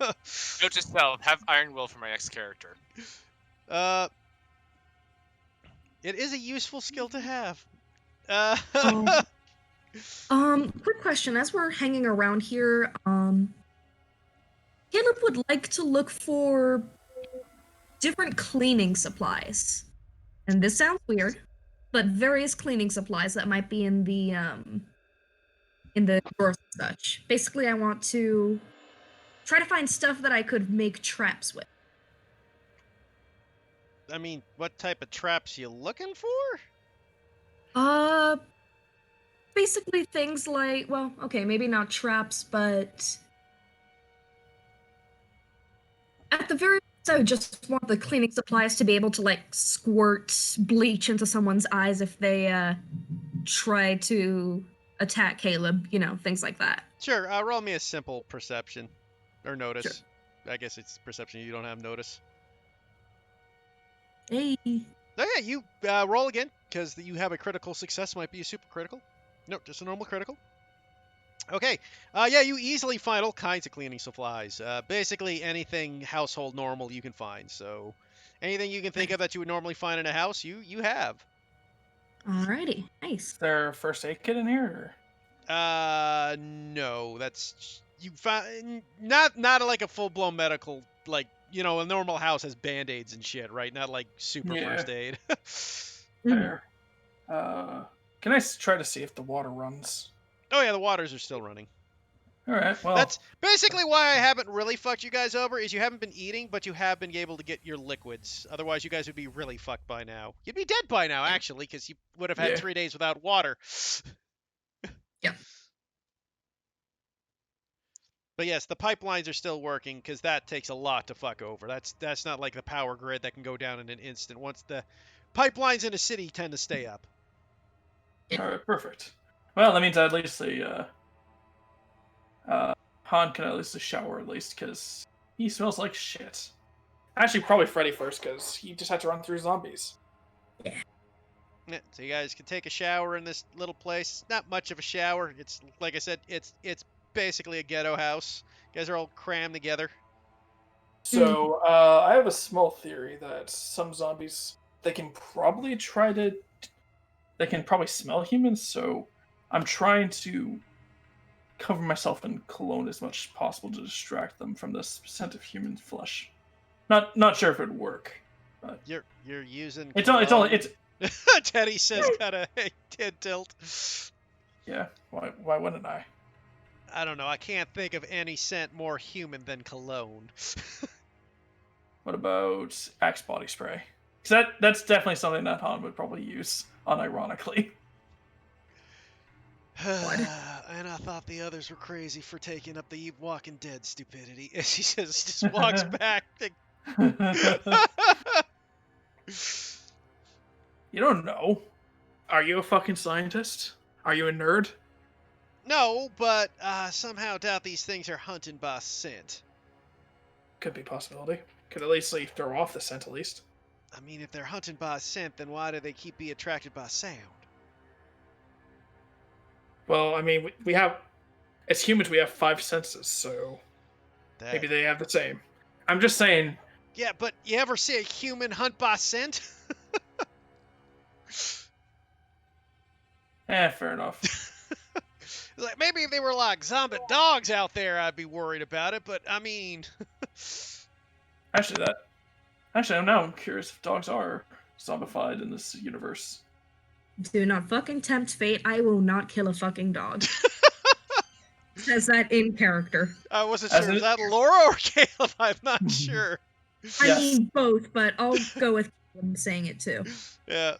Note to self: have iron will for my ex character. It is a useful skill to have. Quick question. As we're hanging around here, Caleb would like to look for different cleaning supplies. And this sounds weird, but various cleaning supplies that might be in the drawers and such. Basically, I want to try to find stuff that I could make traps with. I mean, what type of traps you looking for? Basically things like, well, okay, maybe not traps, but at the very least, I would just want the cleaning supplies to be able to, like, squirt bleach into someone's eyes if they try to attack Caleb, things like that. Sure, roll me a simple perception. Or notice. Sure. I guess it's perception, you don't have notice. Hey. Oh yeah, you roll again, because you have a critical success, might be a super critical. Nope, just a normal critical. Okay, yeah, you easily find all kinds of cleaning supplies. Basically anything household normal you can find, so anything you can think of that you would normally find in a house, you have. Alrighty, nice. Is there a first aid kit in here? No, that's you find not like a full-blown medical, like, a normal house has band-aids and shit, right? Not like super first aid. Fair. Can I try to see if the water runs? Oh yeah, the waters are still running. All right, well. That's basically why I haven't really fucked you guys over, is you haven't been eating, but you have been able to get your liquids. Otherwise, you guys would be really fucked by now. You'd be dead by now, actually, because you would have had 3 days without water. Yeah. But yes, the pipelines are still working, because that takes a lot to fuck over. That's not like the power grid that can go down in an instant. Once the pipelines in a city tend to stay up. All right, perfect. Well, that means at least the Han can at least shower, at least, because he smells like shit. Actually, probably Freddy first, because he just had to run through zombies. Yeah. So you guys can take a shower in this little place. Not much of a shower. It's, like I said, it's basically a ghetto house. You guys are all crammed together. So, I have a small theory that some zombies, they can probably smell humans, so I'm trying to cover myself in cologne as much as possible to distract them from the scent of human flesh. Not sure if it'd work. But you're using. It's Teddy says, kind of head tilt. Yeah. Why wouldn't I? I don't know. I can't think of any scent more human than cologne. What about Axe body spray? Because that's definitely something that Han would probably use, unironically. And I thought the others were crazy for taking up the Walking Dead stupidity. As he says, just walks back. You don't know. Are you a fucking scientist? Are you a nerd? No, but somehow doubt these things are hunting by scent. Could be a possibility. Could at least throw off the scent, at least. I mean, if they're hunting by scent, then why do they keep being attracted by sound? Well, I mean, we have, as humans, we have 5 senses, so That- maybe they have the same. I'm just saying. Yeah, but you ever see a human hunt by scent? Fair enough. Like, maybe if they were like zombie dogs out there, I'd be worried about it. But I mean, Actually, I'm curious if dogs are zombified in this universe. Do not fucking tempt fate. I will not kill a fucking dog. Says that in character. I wasn't As sure. it- Is that Laura or Caleb? I'm not sure. I Yes. mean both, but I'll go with Caleb saying it too. Yeah.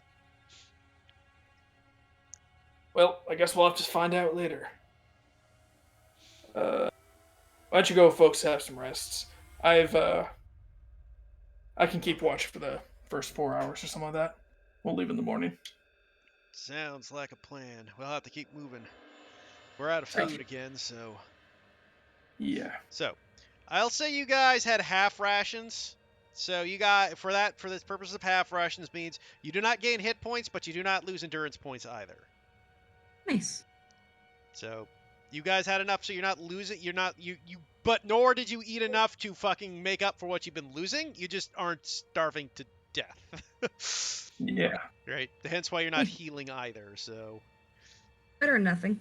Well, I guess we'll have to find out later. Why don't you go, folks? Have some rests. I can keep watch for the first 4 hours or something like that. We'll leave in the morning. Sounds like a plan. We'll have to keep moving. We're out of Thank food you. again, so. Yeah. So, I'll say you guys had half rations. So you got for this purpose of half rations means you do not gain hit points, but you do not lose endurance points either. Nice. So you guys had enough, so you're not losing. You're not but nor did you eat enough to fucking make up for what you've been losing. You just aren't starving to death. Yeah. Right. Hence why you're not healing either. So Better than nothing.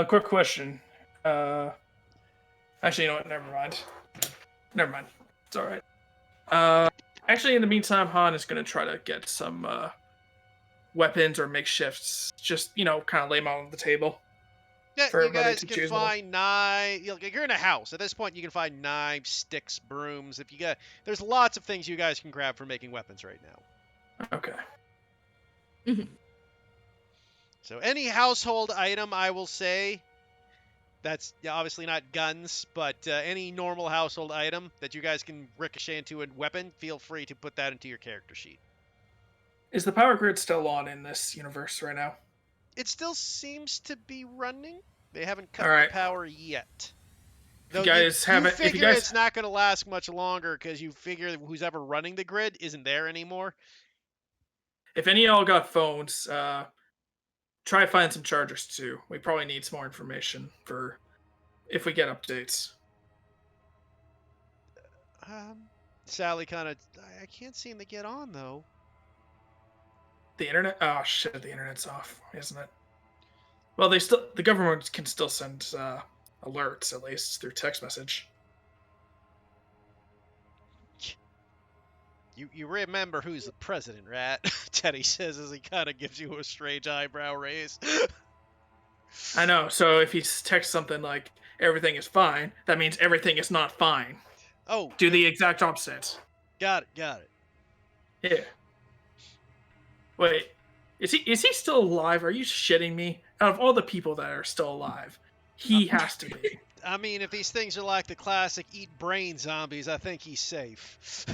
Quick question. Actually, you know what? Never mind. It's all right. Actually, in the meantime, Han is gonna try to get some weapons or makeshifts. Just kind of lay them out on the table. yeah, For you everybody guys to can choose one. find knives. You're in a house at this point. You can find knives, sticks, brooms. If you got, there's lots of things you guys can grab for making weapons right now. Okay. So any household item, I will say, that's obviously not guns, but any normal household item that you guys can ricochet into a weapon, feel free to put that into your character sheet. Is the power grid still on in this universe right now? It still seems to be running. They haven't cut All right. the power yet. If you guys you haven't, figure if you guys, it's not going to last much longer because you figure who's ever running the grid isn't there anymore. if any of y'all got phones, try to find some chargers too. We probably need some more information for if we get updates. Sally kind of, I can't seem to get on though. The internet? Oh shit, the internet's off, isn't it? Well, the government can still send alerts at least through text message. You remember who's the president, right? Teddy says as he kind of gives you a strange eyebrow raise. I know. So if he texts something like everything is fine, that means everything is not fine. Oh, Do the exact opposite. got it. Yeah. Wait, is he still alive? Are you shitting me? Out of all the people that are still alive, he has to be. I mean, if these things are like the classic eat brain zombies, I think he's safe.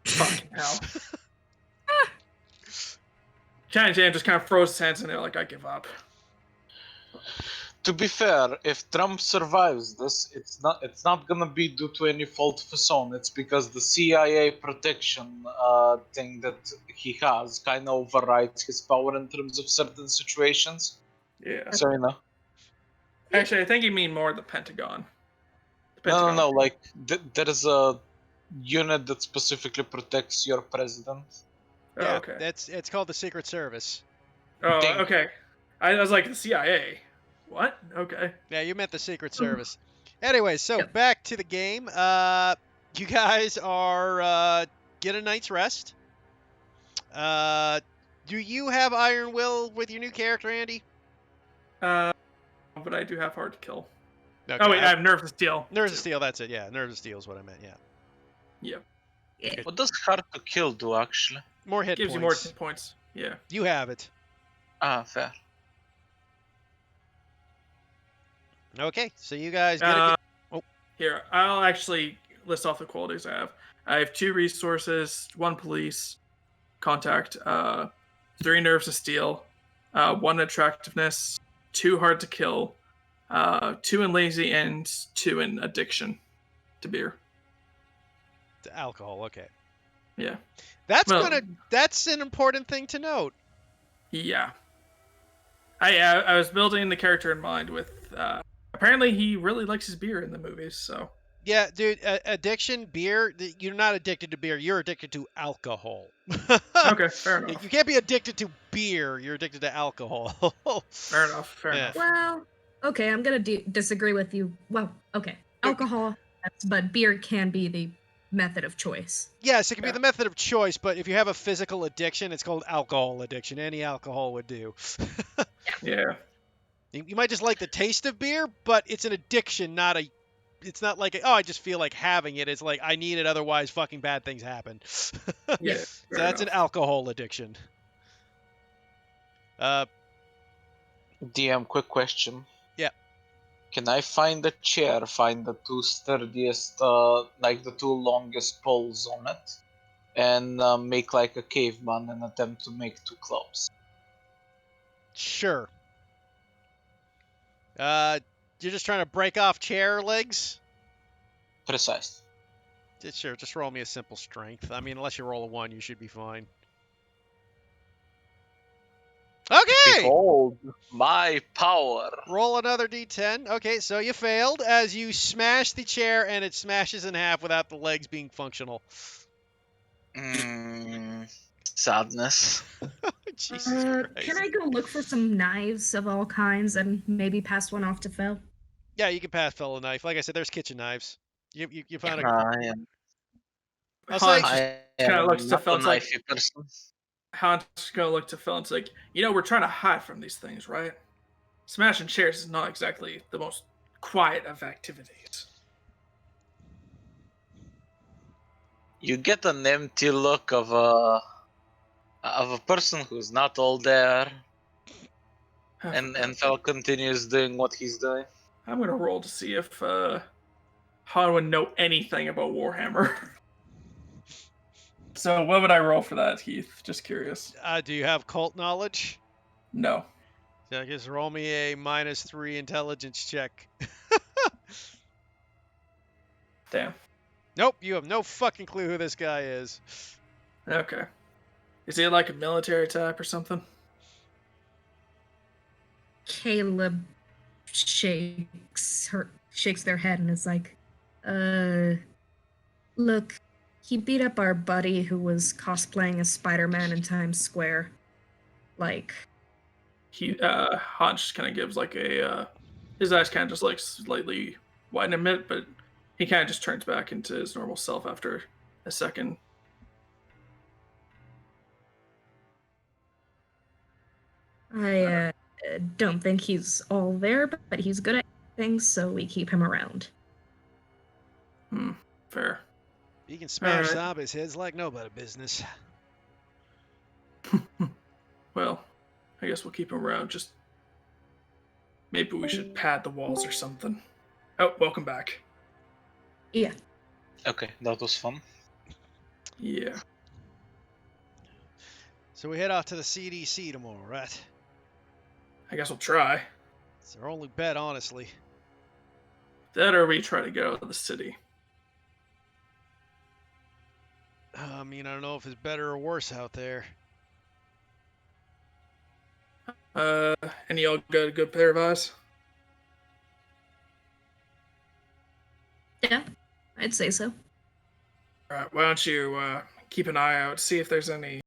Fucking hell. Johnny Jam just kind of froze his hands in there like, I give up. To be fair, if Trump survives this, it's not gonna be due to any fault of his own. It's because the CIA protection thing that he has kind of overrides his power in terms of certain situations. Yeah. So Actually, I think you mean more the Pentagon. The no. Like there is a unit that specifically protects your president. Oh, Yeah, okay. it's called the Secret Service. Oh, Dang. okay. I was like, the CIA. What? Okay. Yeah, you meant the Secret Service. Anyway, so Yep. back to the game. You guys are get a night's rest. Do you have Iron Will with your new character, Andy? But I do have hard to kill. Okay, Oh wait, I have Nerves of Steel. Nerves of Steel. That's it. Yeah, Nerves of Steel is what I meant. Yeah, Yep. Yeah. What does hard to kill do actually? more hit Gives points. you more hit points. Yeah. You have it. Ah, fair. Okay, so you guys get Here, I'll actually list off the qualities I have. I have 2 resources, 1 police contact, 3 nerves of steel, 1 attractiveness, 2 hard to kill, 2 in lazy, and 2 in addiction to beer. to alcohol. Okay, Yeah. that's Well- That's an important thing to note. Yeah. I was building the character in mind with. Apparently, he really likes his beer in the movies. So Yeah, dude, addiction, beer, you're not addicted to beer. You're addicted to alcohol. okay, fair enough. You can't be addicted to beer. You're addicted to alcohol. Fair enough. Fair Yeah. enough. Well, okay, I'm gonna disagree with you. Well, okay, alcohol, yes, but beer can be the method of choice. Yes, it can be Yeah. the method of choice, but if you have a physical addiction, it's called alcohol addiction. Any alcohol would do. Yeah. You might just like the taste of beer, but it's an addiction, not a. It's not like, I just feel like having it. It's like, I need it, otherwise fucking bad things happen. Yeah. So fair that's an enough. alcohol addiction. DM, quick question. Yeah. Can I find a chair, find the two sturdiest, like the two longest poles on it, and make like a caveman and attempt to make two clubs? Sure. You're just trying to break off chair legs? Precise. Sure, just roll me a simple strength. I mean, unless you roll a 1, you should be fine. Okay! Behold my power. Roll another d10. Okay, so you failed as you smash the chair and it smashes in half without the legs being functional. Sadness. Jesus Christ. Can I go look for some knives of all kinds and maybe pass one off to Phil? Yeah, you can pass Phil a knife. Like I said, there's kitchen knives. You found a. I am. I'll say. Hans I kinda am looks to not a Phil, it's like- knifey person. Hans is gonna look to Phil and it's like, we're trying to hide from these things, right? Smashing chairs is not exactly the most quiet of activities. You get an empty look of a person who's not all there, and Fel continues doing what he's doing. I'm gonna roll to see if Han would know anything about Warhammer. So what would I roll for that, Heath? Just curious. Do you have cult knowledge? No. Yeah, just roll me a -3 intelligence check. Damn. Nope, you have no fucking clue who this guy is. Okay. Is he like a military type or something? Caleb shakes their head and is like, look, he beat up our buddy who was cosplaying as Spider-Man in Times Square. Like, Han just kind of gives like a, his eyes kind of just like slightly widen a bit, but he kind of just turns back into his normal self after a second. I don't think he's all there, but he's good at things, so we keep him around. Fair. He can smash Alright. zombies' heads like nobody business. Well, I guess we'll keep him around. Just maybe we should pad the walls or something. Oh, welcome back. Yeah. Okay, that was fun. Yeah. So we head off to the CDC tomorrow, right? I guess we'll try. It's our only bet, honestly. That or we try to get out of the city. I mean, I don't know if it's better or worse out there. Any y'all got a good pair of eyes? Yeah, I'd say so. Alright, why don't you keep an eye out, see if there's any